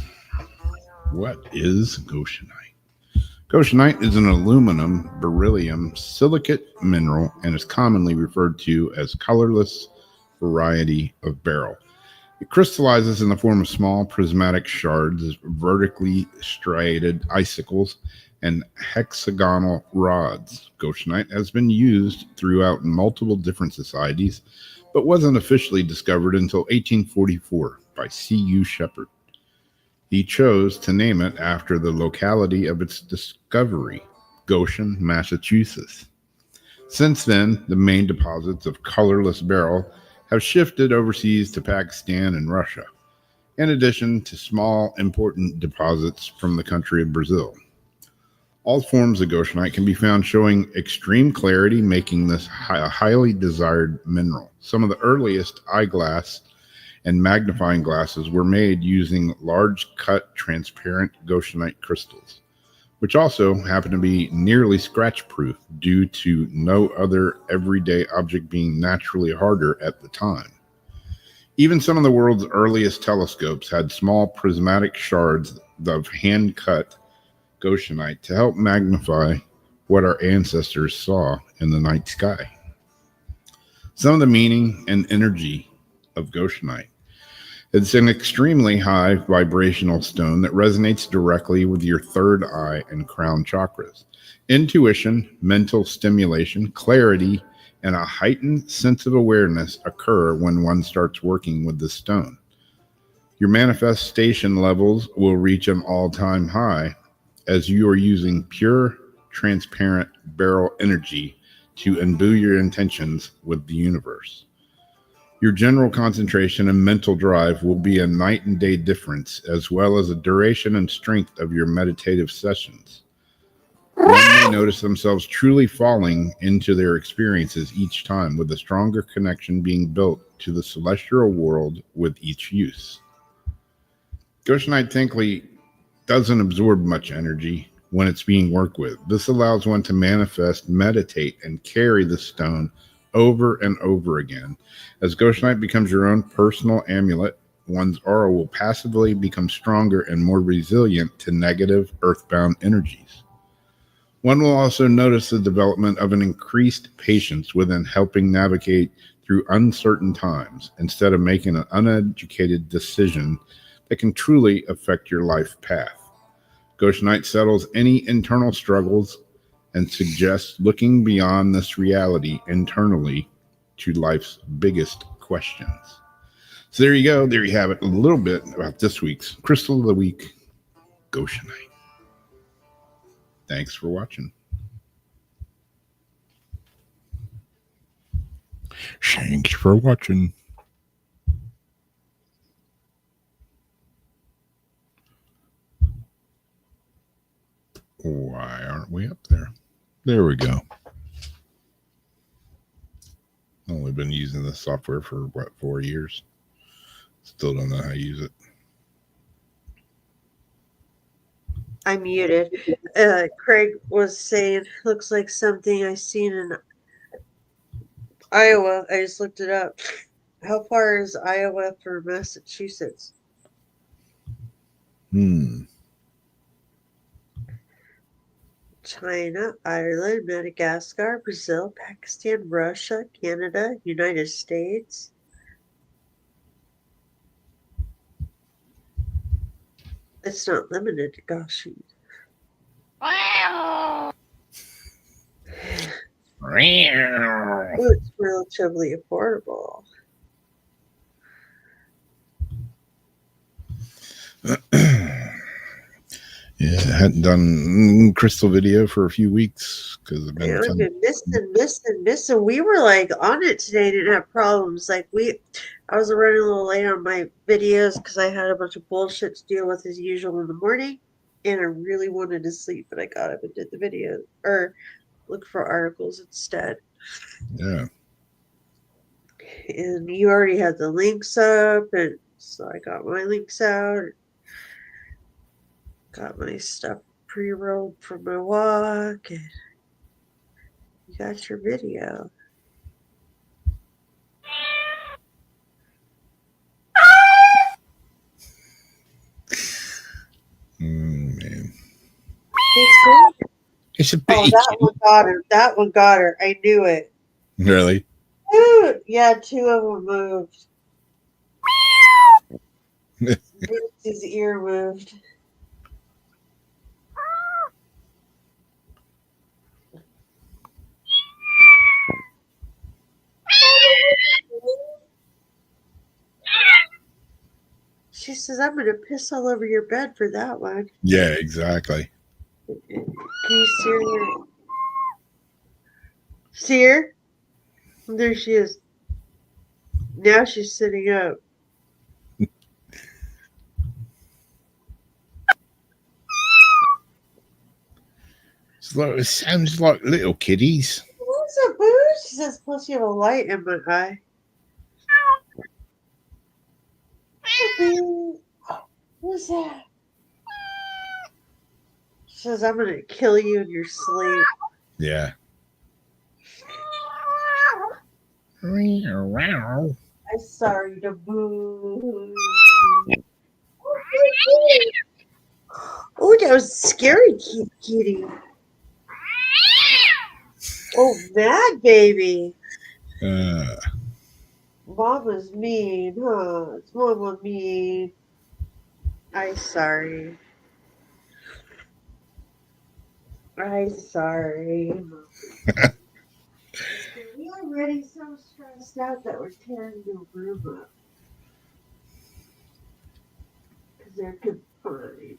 What is Goshenite? Goshenite is an aluminum beryllium silicate mineral and is commonly referred to as colorless variety of beryl. It crystallizes in the form of small prismatic shards, vertically striated icicles, and hexagonal rods. Goshenite has been used throughout multiple different societies, but wasn't officially discovered until 1844 by C.U. Shepard. He chose to name it after the locality of its discovery, Goshen, Massachusetts. Since then, the main deposits of colorless beryl have shifted overseas to Pakistan and Russia, in addition to small important deposits from the country of Brazil. All forms of Goshenite can be found showing extreme clarity, making this a highly desired mineral. Some of the earliest eyeglass and magnifying glasses were made using large cut transparent Goshenite crystals, which also happen to be nearly scratch proof due to no other everyday object being naturally harder at the time. Even some of the world's earliest telescopes had small prismatic shards of hand cut Goshenite to help magnify what our ancestors saw in the night sky. Some of the meaning and energy of Goshenite. It's an extremely high vibrational stone that resonates directly with your third eye and crown chakras. Intuition, mental stimulation, clarity, and a heightened sense of awareness occur when one starts working with the stone. Your manifestation levels will reach an all-time high as you are using pure, transparent beryl energy to imbue your intentions with the universe. Your general concentration and mental drive will be a night and day difference, as well as the duration and strength of your meditative sessions. One may notice themselves truly falling into their experiences each time, with a stronger connection being built to the celestial world with each use. Goshenite thankfully doesn't absorb much energy when it's being worked with. This allows one to manifest, meditate, and carry the stone over and over again. As Goshenite becomes your own personal amulet, one's aura will passively become stronger and more resilient to negative earthbound energies. One will also notice the development of an increased patience within helping navigate through uncertain times instead of making an uneducated decision that can truly affect your life path. Goshenite settles any internal struggles and suggests looking beyond this reality internally to life's biggest questions. So there you go. There you have it. A little bit about this week's Crystal of the Week, Goshenite. Thanks for watching. Thanks for watching. Why aren't we up there? There we go. Only been using this software for, 4 years? Still don't know how to use it. I muted. Craig was saying, looks like something I seen in Iowa. I just looked it up. How far is Iowa from Massachusetts? China, Ireland, Madagascar, Brazil, Pakistan, Russia, Canada, United States. It's not limited to Goshi. It's relatively affordable. Yeah, I hadn't done Crystal video for a few weeks because I've been I've been missing. We were like on it today, didn't have problems. I was running a little late on my videos because I had a bunch of bullshit to deal with as usual in the morning, and I really wanted to sleep, but I got up and did the video or look for articles instead. Yeah. And you already had the links up, and so I got my links out. Got my stuff pre-rolled for my walk, and you got your video. Man. It's a bitch. That one got her. That one got her. I knew it. Really? Dude, yeah, 2 of them moved. His ear moved. She says, I'm going to piss all over your bed for that one. Yeah, exactly. Can you see her? See her? There she is. Now she's sitting up. It sounds like little kiddies. What's up, boo? She says, plus you have a light in my eye. What's that? She says, I'm going to kill you in your sleep. Yeah. I'm sorry to boo. Oh, that was scary, kitty. Oh, mad baby. Mama's mean, huh? It's Mama mean. I'm sorry. I'm sorry. We are already so stressed out that we're tearing the room up. Because they're confined.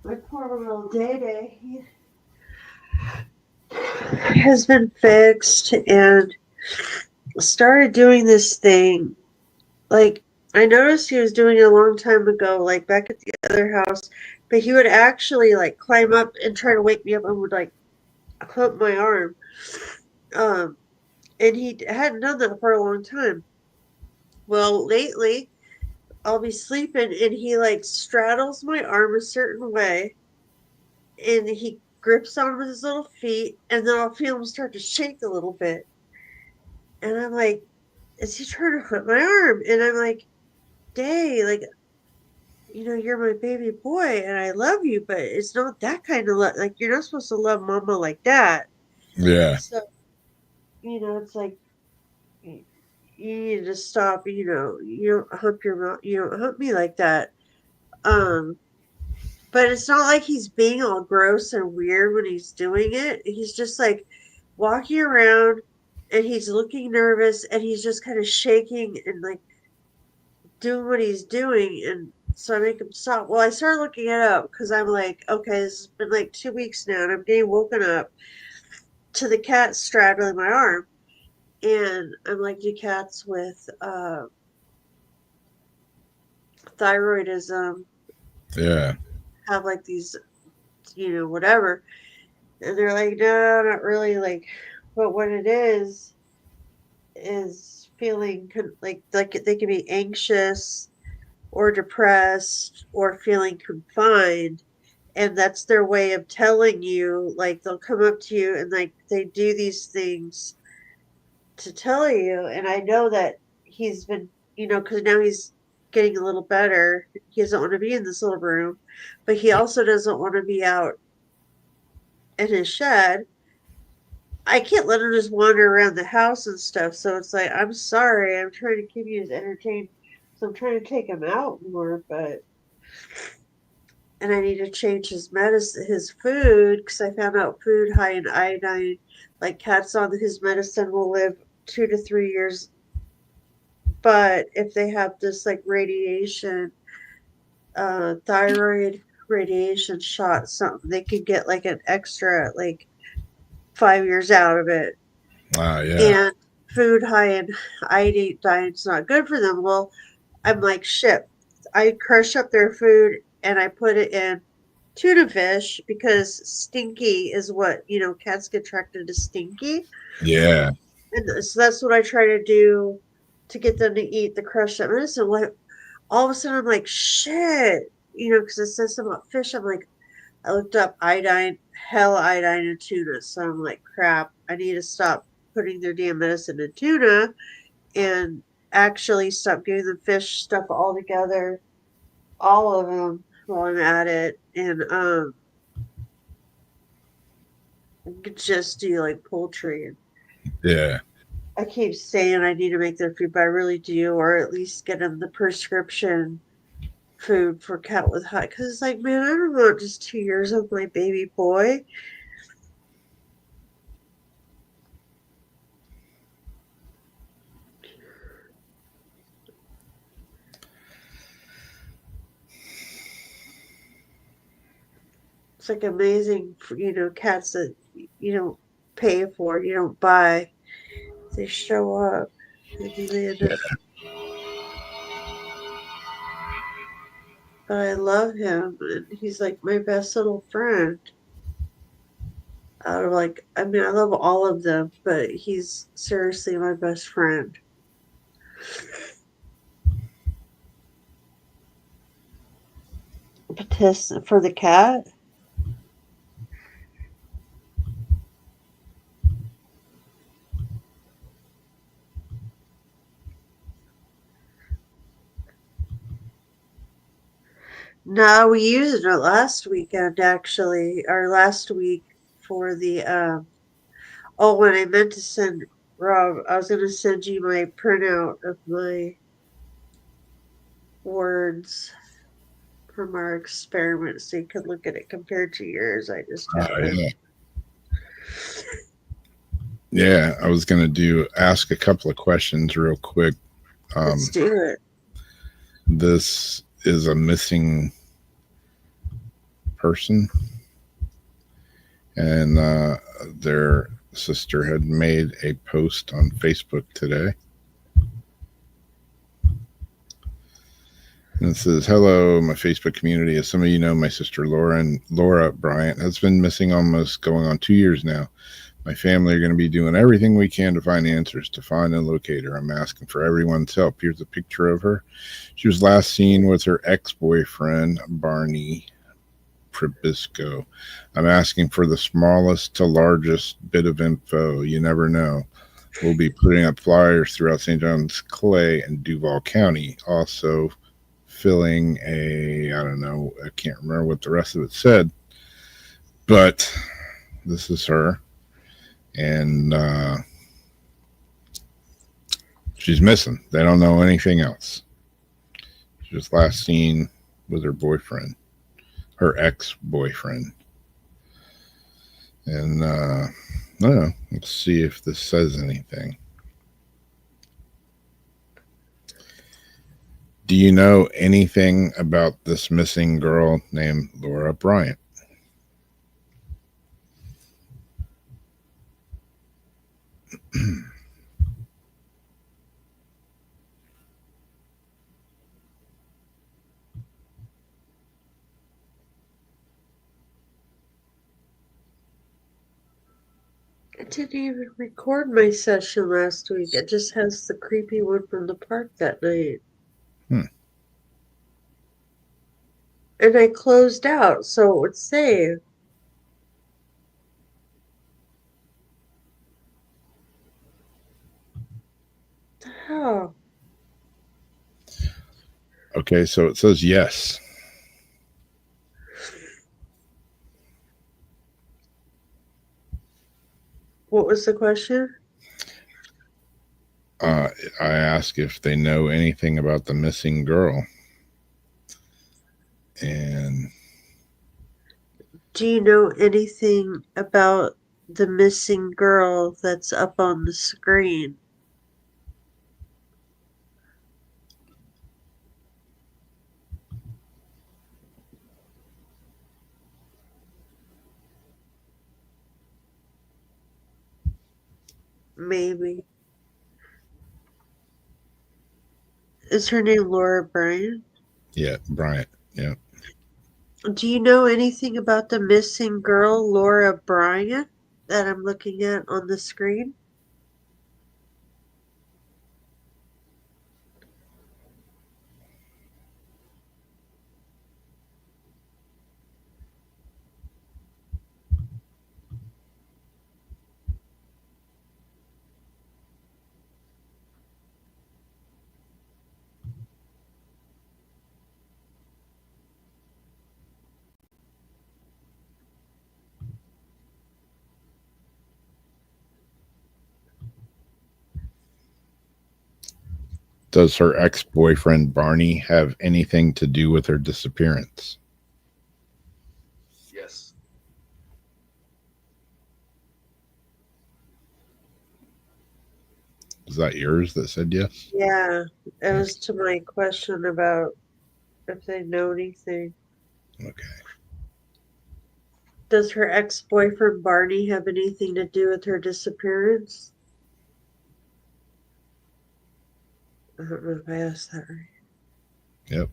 My poor little Day has been fixed and started doing this thing. Like, I noticed he was doing it a long time ago, like back at the other house, but he would actually like climb up and try to wake me up and would like hump my arm. And he hadn't done that for a long time. Well, lately I'll be sleeping and he like straddles my arm a certain way and he grips on with his little feet, and then I'll feel him start to shake a little bit. And I'm like, is he trying to hurt my arm? And I'm like, Day, like, you know, you're my baby boy and I love you, but it's not that kind of love. Like, you're not supposed to love mama like that. Yeah. So, you know, it's like, you need to stop, you know, you don't hump me like that. But it's not like he's being all gross and weird when he's doing it. He's just like walking around and he's looking nervous and he's just kind of shaking and like doing what he's doing. And so I make him stop. Well, I started looking it up because I'm like, okay, this has been like 2 weeks now and I'm getting woken up to the cat straddling my arm. And I'm like, do cats with thyroidism Yeah. have like these, whatever? And they're like, no, not really. Like, but what it is feeling like they can be anxious or depressed or feeling confined, and that's their way of telling you. Like, they'll come up to you and like they do these things to tell you. And I know that he's been, because now he's getting a little better. He doesn't want to be in this little room, but he also doesn't want to be out in his shed. I can't let him just wander around the house and stuff. So it's like, I'm sorry, I'm trying to keep you as entertained. So I'm trying to take him out more, and I need to change his medicine, his food, because I found out food high in iodine, like cats on his medicine, will live 2 to 3 years. But if they have this like radiation, thyroid radiation shot, something, they could get like an extra like 5 years out of it. Yeah. And food high in iodine's not good for them. Well, I'm like, shit. I crush up their food and I put it in tuna fish because stinky is what, cats get attracted to stinky. Yeah. And so that's what I try to do to get them to eat the crushed up medicine. Like, all of a sudden I'm like, shit, because it says something about fish. I'm like, I looked up iodine in tuna. So I'm like, crap, I need to stop putting their damn medicine in tuna and actually stop giving them fish stuff altogether, all of them, while I'm at it. And just do like poultry. Yeah. I keep saying I need to make their food, but I really do, or at least get them the prescription food for cat with high. Because it's like, man, I don't want just 2 years of my baby boy. It's like amazing for, cats that you don't pay for, you don't buy. They show up. But I love him, and he's like my best little friend. Out of like, I mean, I love all of them, but he's seriously my best friend. For the cat? No, we used it last weekend, actually, or last week for the, when I meant to send Rob, I was going to send you my printout of my words from our experiment so you could look at it compared to yours. I just haven't. Yeah. Yeah, I was going to ask a couple of questions real quick. Let's do it. This is a missing person, and their sister had made a post on Facebook today. And it says, hello, my Facebook community. As some of you know, my sister Laura Bryant has been missing almost going on 2 years now. My family are going to be doing everything we can to find answers, to find and locate her. I'm asking for everyone's help. Here's a picture of her. She was last seen with her ex-boyfriend, Barney Probisco. I'm asking for the smallest to largest bit of info. You never know. We'll be putting up flyers throughout St. John's Clay and Duval County. Also filling I don't know, I can't remember what the rest of it said, but this is her. And she's missing. They don't know anything else. She was last seen with her boyfriend. her ex-boyfriend. And I don't know. Let's see if this says anything. Do you know anything about this missing girl named Laura Bryant? I didn't even record my session last week. It just has the creepy one from the park that night. And I closed out, so it would save. What the hell? Okay, so it says yes. What was the question? I ask if they know anything about the missing girl. And Do you know anything about the missing girl that's up on the screen? Maybe. Is her name Laura Bryant? yeah, Bryant. Yeah. Do you know anything about the missing girl, Laura Bryant, that I'm looking at on the screen? Does her ex-boyfriend Barney have anything to do with her disappearance? Yes. Is that yours that said yes? Yeah, it was to my question about if they know anything. Okay. Does her ex-boyfriend Barney have anything to do with her disappearance? I don't know if I asked that right. Yep.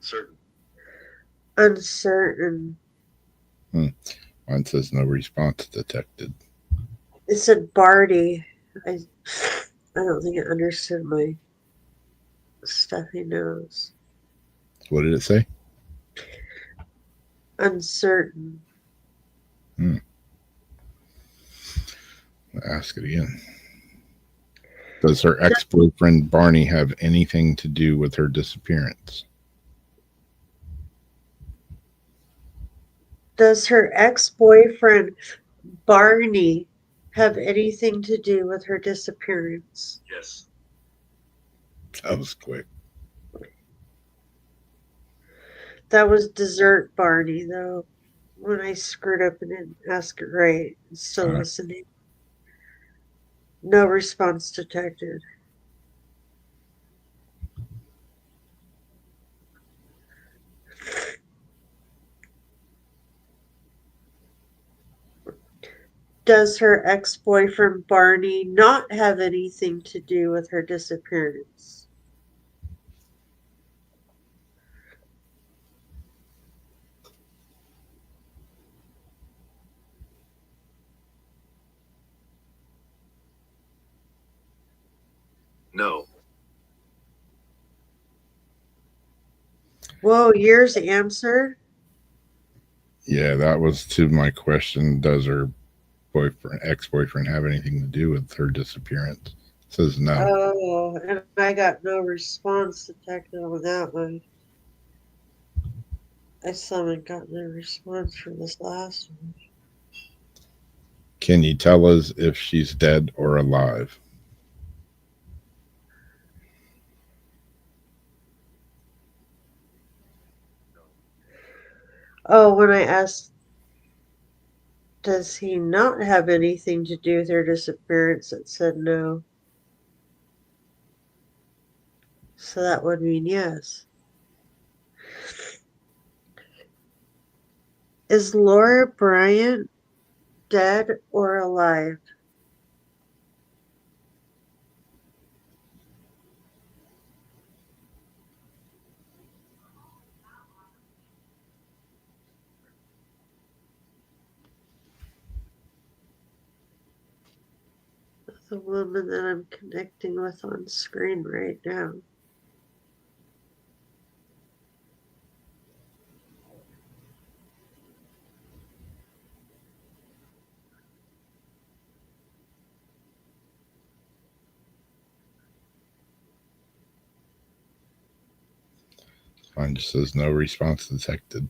Certain. Uncertain. Mine says no response detected. It said Barty. I don't think it understood my stuffy nose. What did it say? Uncertain. Ask it again. Does her ex-boyfriend Barney have anything to do with her disappearance? Does her ex-boyfriend Barney have anything to do with her disappearance? Yes. That was quick. That was dessert Barney, though. When I screwed up and didn't ask it right, it's still listening. No response detected. Does her ex-boyfriend Barney not have anything to do with her disappearance? No. Whoa, yours answer? Yeah, that was to my question. Does her ex-boyfriend have anything to do with her disappearance? It says no. Oh, and I got no response detected on that one. I still haven't gotten a response from this last one. Can you tell us if she's dead or alive? Oh, when I asked, does he not have anything to do with her disappearance, it said no. So that would mean yes. Is Laura Bryant dead or alive? The woman that I'm connecting with on screen right now. Mine just says no response detected.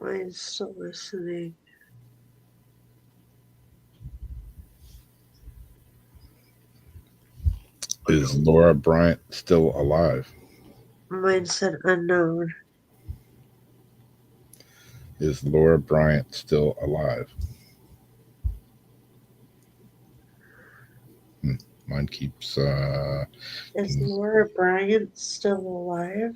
Mine's still listening. Is Laura Bryant still alive? Mine said unknown. Is Laura Bryant still alive? Mine keeps Is Laura Bryant still alive?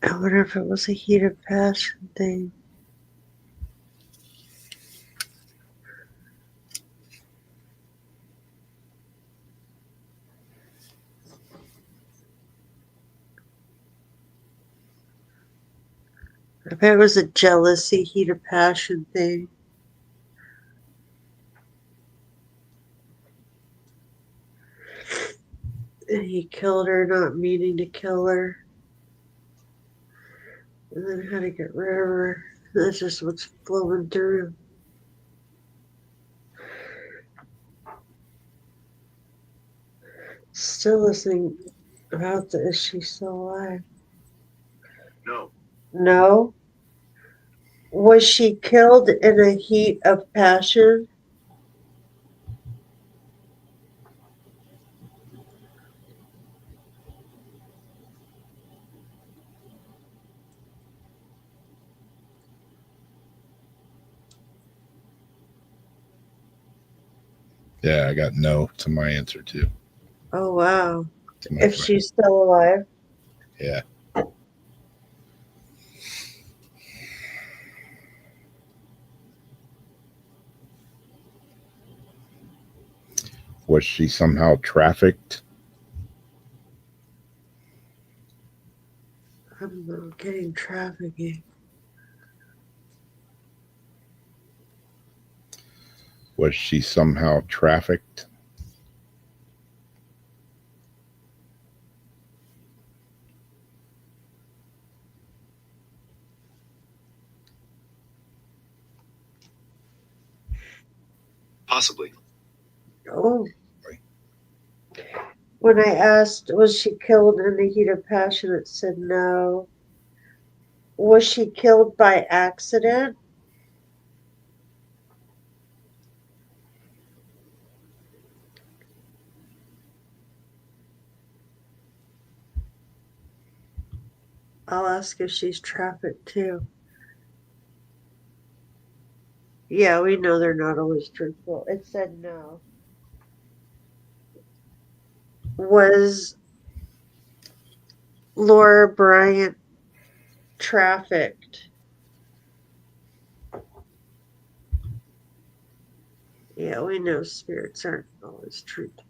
I wonder if it was a heat of passion thing. I bet it was a jealousy, heat of passion thing. And he killed her, not meaning to kill her. And then had to get rid of her. That's just what's flowing through. Still listening about the, is she still alive? No. No. Was she killed in a heat of passion? yeah, I got no to my answer too. Oh, wow. To my If friend. she's still alive. Yeah. Was she somehow trafficked? I'm not getting trafficking. Was she somehow trafficked? Possibly. Oh. When I asked, was she killed in the heat of passion, it said no. Was she killed by accident? I'll ask if she's trafficked too. Yeah, we know they're not always truthful. It said no. Was Laura Bryant trafficked? Yeah, we know spirits aren't always truthful.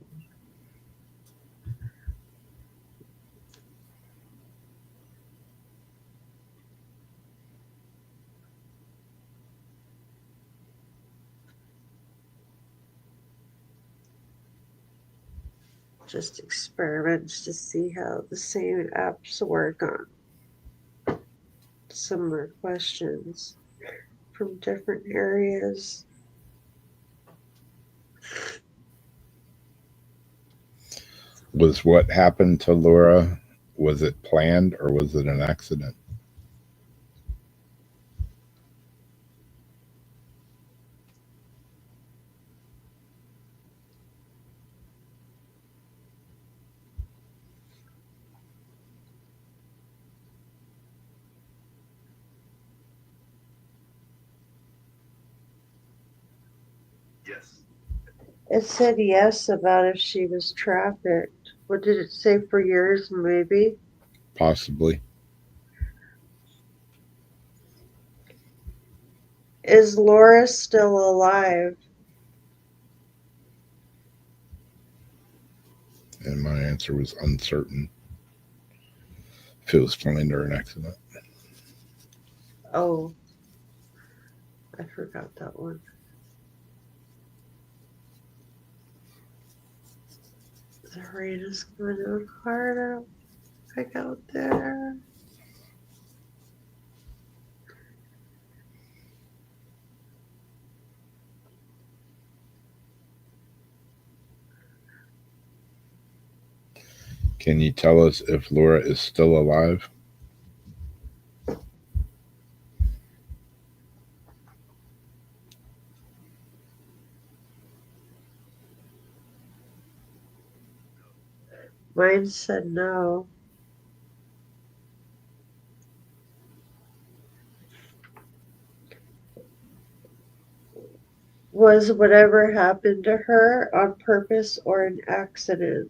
just experiments to see how the same apps work on similar questions from different areas. Was what happened to Laura, was it planned or was it an accident? Yes. It said yes about if she was trafficked. What did it say for yours, maybe? Possibly. Is Laura still alive? And my answer was uncertain. If it was planned or an accident. Oh, I forgot that one. The rain is coming down hard out. Back out there. Can you tell us if Laura is still alive? Mine said no. Was whatever happened to her on purpose or an accident?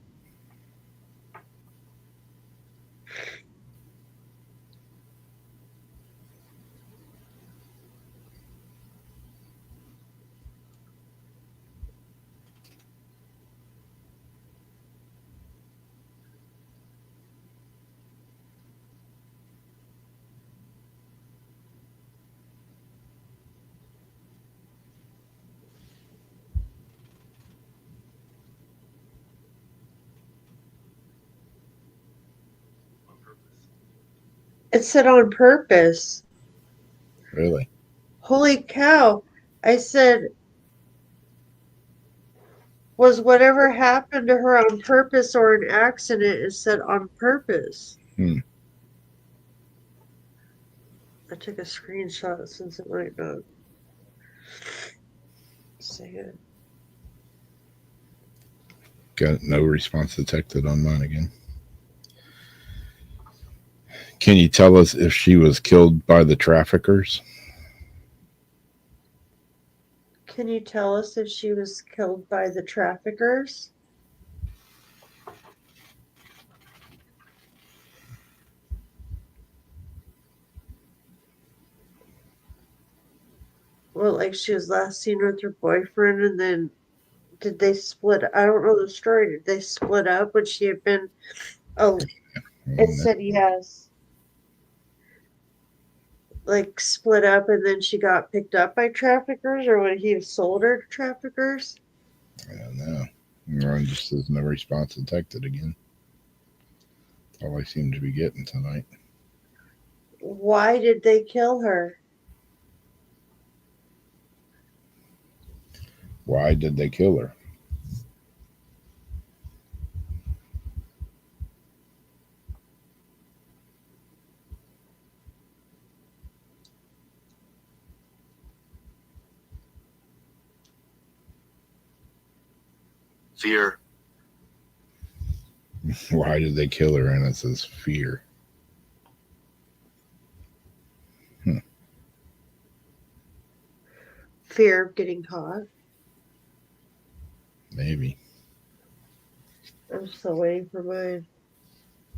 On purpose. It said on purpose. Really? Holy cow. I said, was whatever happened to her on purpose or an accident? It said on purpose. I took a screenshot since it might not say it. Got no response detected on mine again. Can you tell us if she was killed by the traffickers? Can you tell us if she was killed by the traffickers? Well, like she was last seen with her boyfriend and then did they split? I don't know the story. Did they split up when she had been? Oh, it said yes. Like split up and then she got picked up by traffickers, or when he sold her to traffickers? I don't know. Mine just says no response detected again. That's all I seem to be getting tonight. Why did they kill her? Why did they kill her? Fear. Why did they kill her? And it says fear. Fear of getting caught. Maybe. I'm still waiting for mine.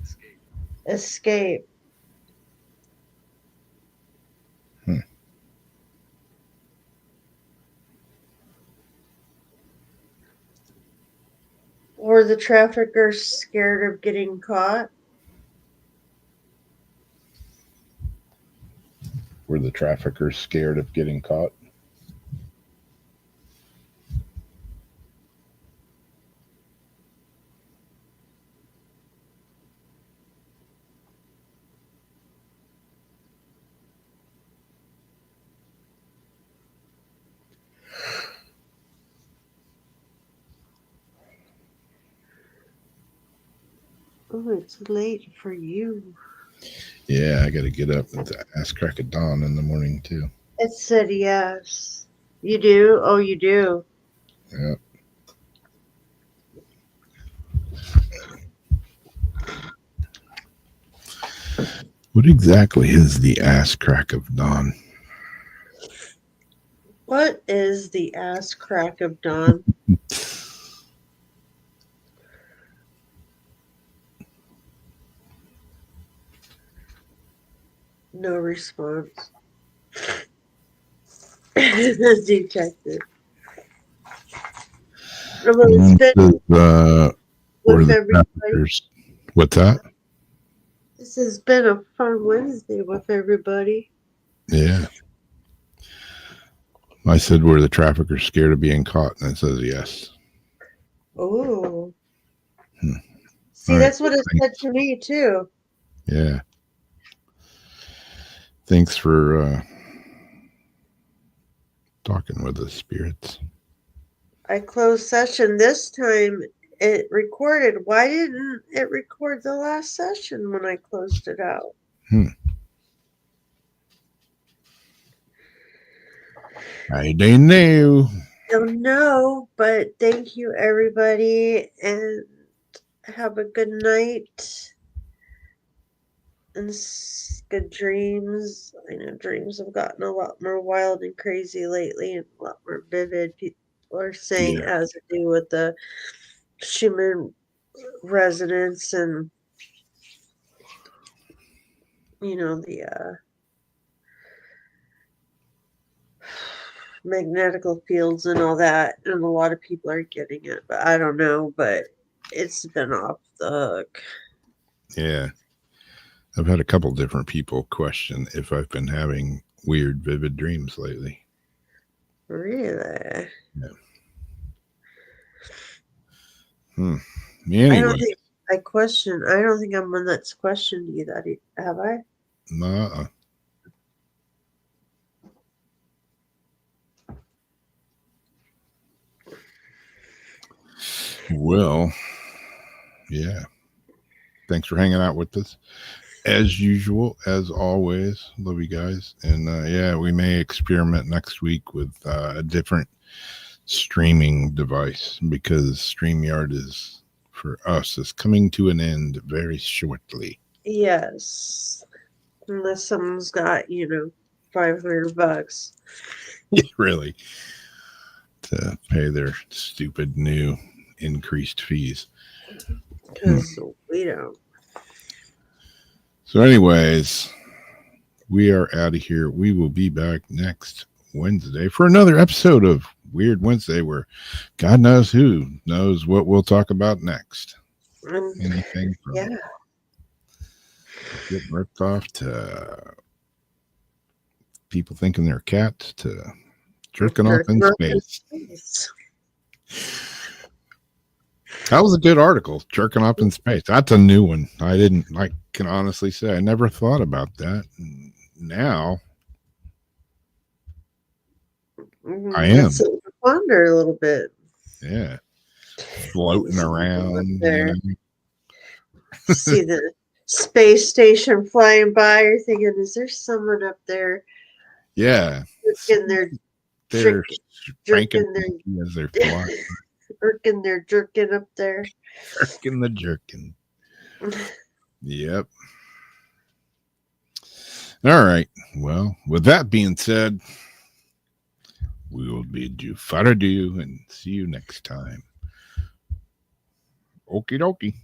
Escape. Escape. Were the traffickers scared of getting caught? Were the traffickers scared of getting caught? Oh, it's late for you. Yeah, I got to get up at the ass crack of dawn in the morning too. It said yes. You do? Oh, you do. Yeah. What exactly is the ass crack of dawn? What is the ass crack of dawn? No response. Detective. Well, it's been Or with the everybody. traffickers. What's that? This has been a fun Wednesday with everybody. Yeah. I said, were the traffickers scared of being caught? And it says yes. Oh. Hmm. See, All right. that's what it said to me, too. Yeah. Thanks for talking with us, spirits. I closed session this time. It recorded. Why didn't it record the last session when I closed it out? I don't know. Don't know, but thank you, everybody, and have a good night and good dreams. I know dreams have gotten a lot more wild and crazy lately and a lot more vivid. People are saying it has to do with the Schumann resonance and, the magnetical fields and all that, and a lot of people are getting it, but I don't know, but it's been off the hook. Yeah. I've had a couple different people question if I've been having weird, vivid dreams lately. Really? Yeah. Anyway. I don't think I'm one that's questioned you that, have I? Nuh-uh. Well, yeah. Thanks for hanging out with us. As usual, as always, love you guys. And yeah, we may experiment next week with a different streaming device because StreamYard is, for us, is coming to an end very shortly. Yes. Unless someone's got, $500. Yeah, really. To pay their stupid new increased fees. Because we don't. So anyways, we are out of here. We will be back next Wednesday for another episode of Weird Wednesday, where God knows who knows what we'll talk about next. Anything from getting ripped off to people thinking they're cats to jerking off in space. That was a good article, jerking off in space. That's a new one. I can honestly say I never thought about that. Now I am. Wonder a little bit. Yeah. Floating around there. See the space station flying by. You're thinking, is there someone up there? Yeah. They're jerking as they're flying. They're jerking up there. Jerking the jerking. Yep. All right. Well, with that being said, we will bid you farewell and see you next time. Okie dokie.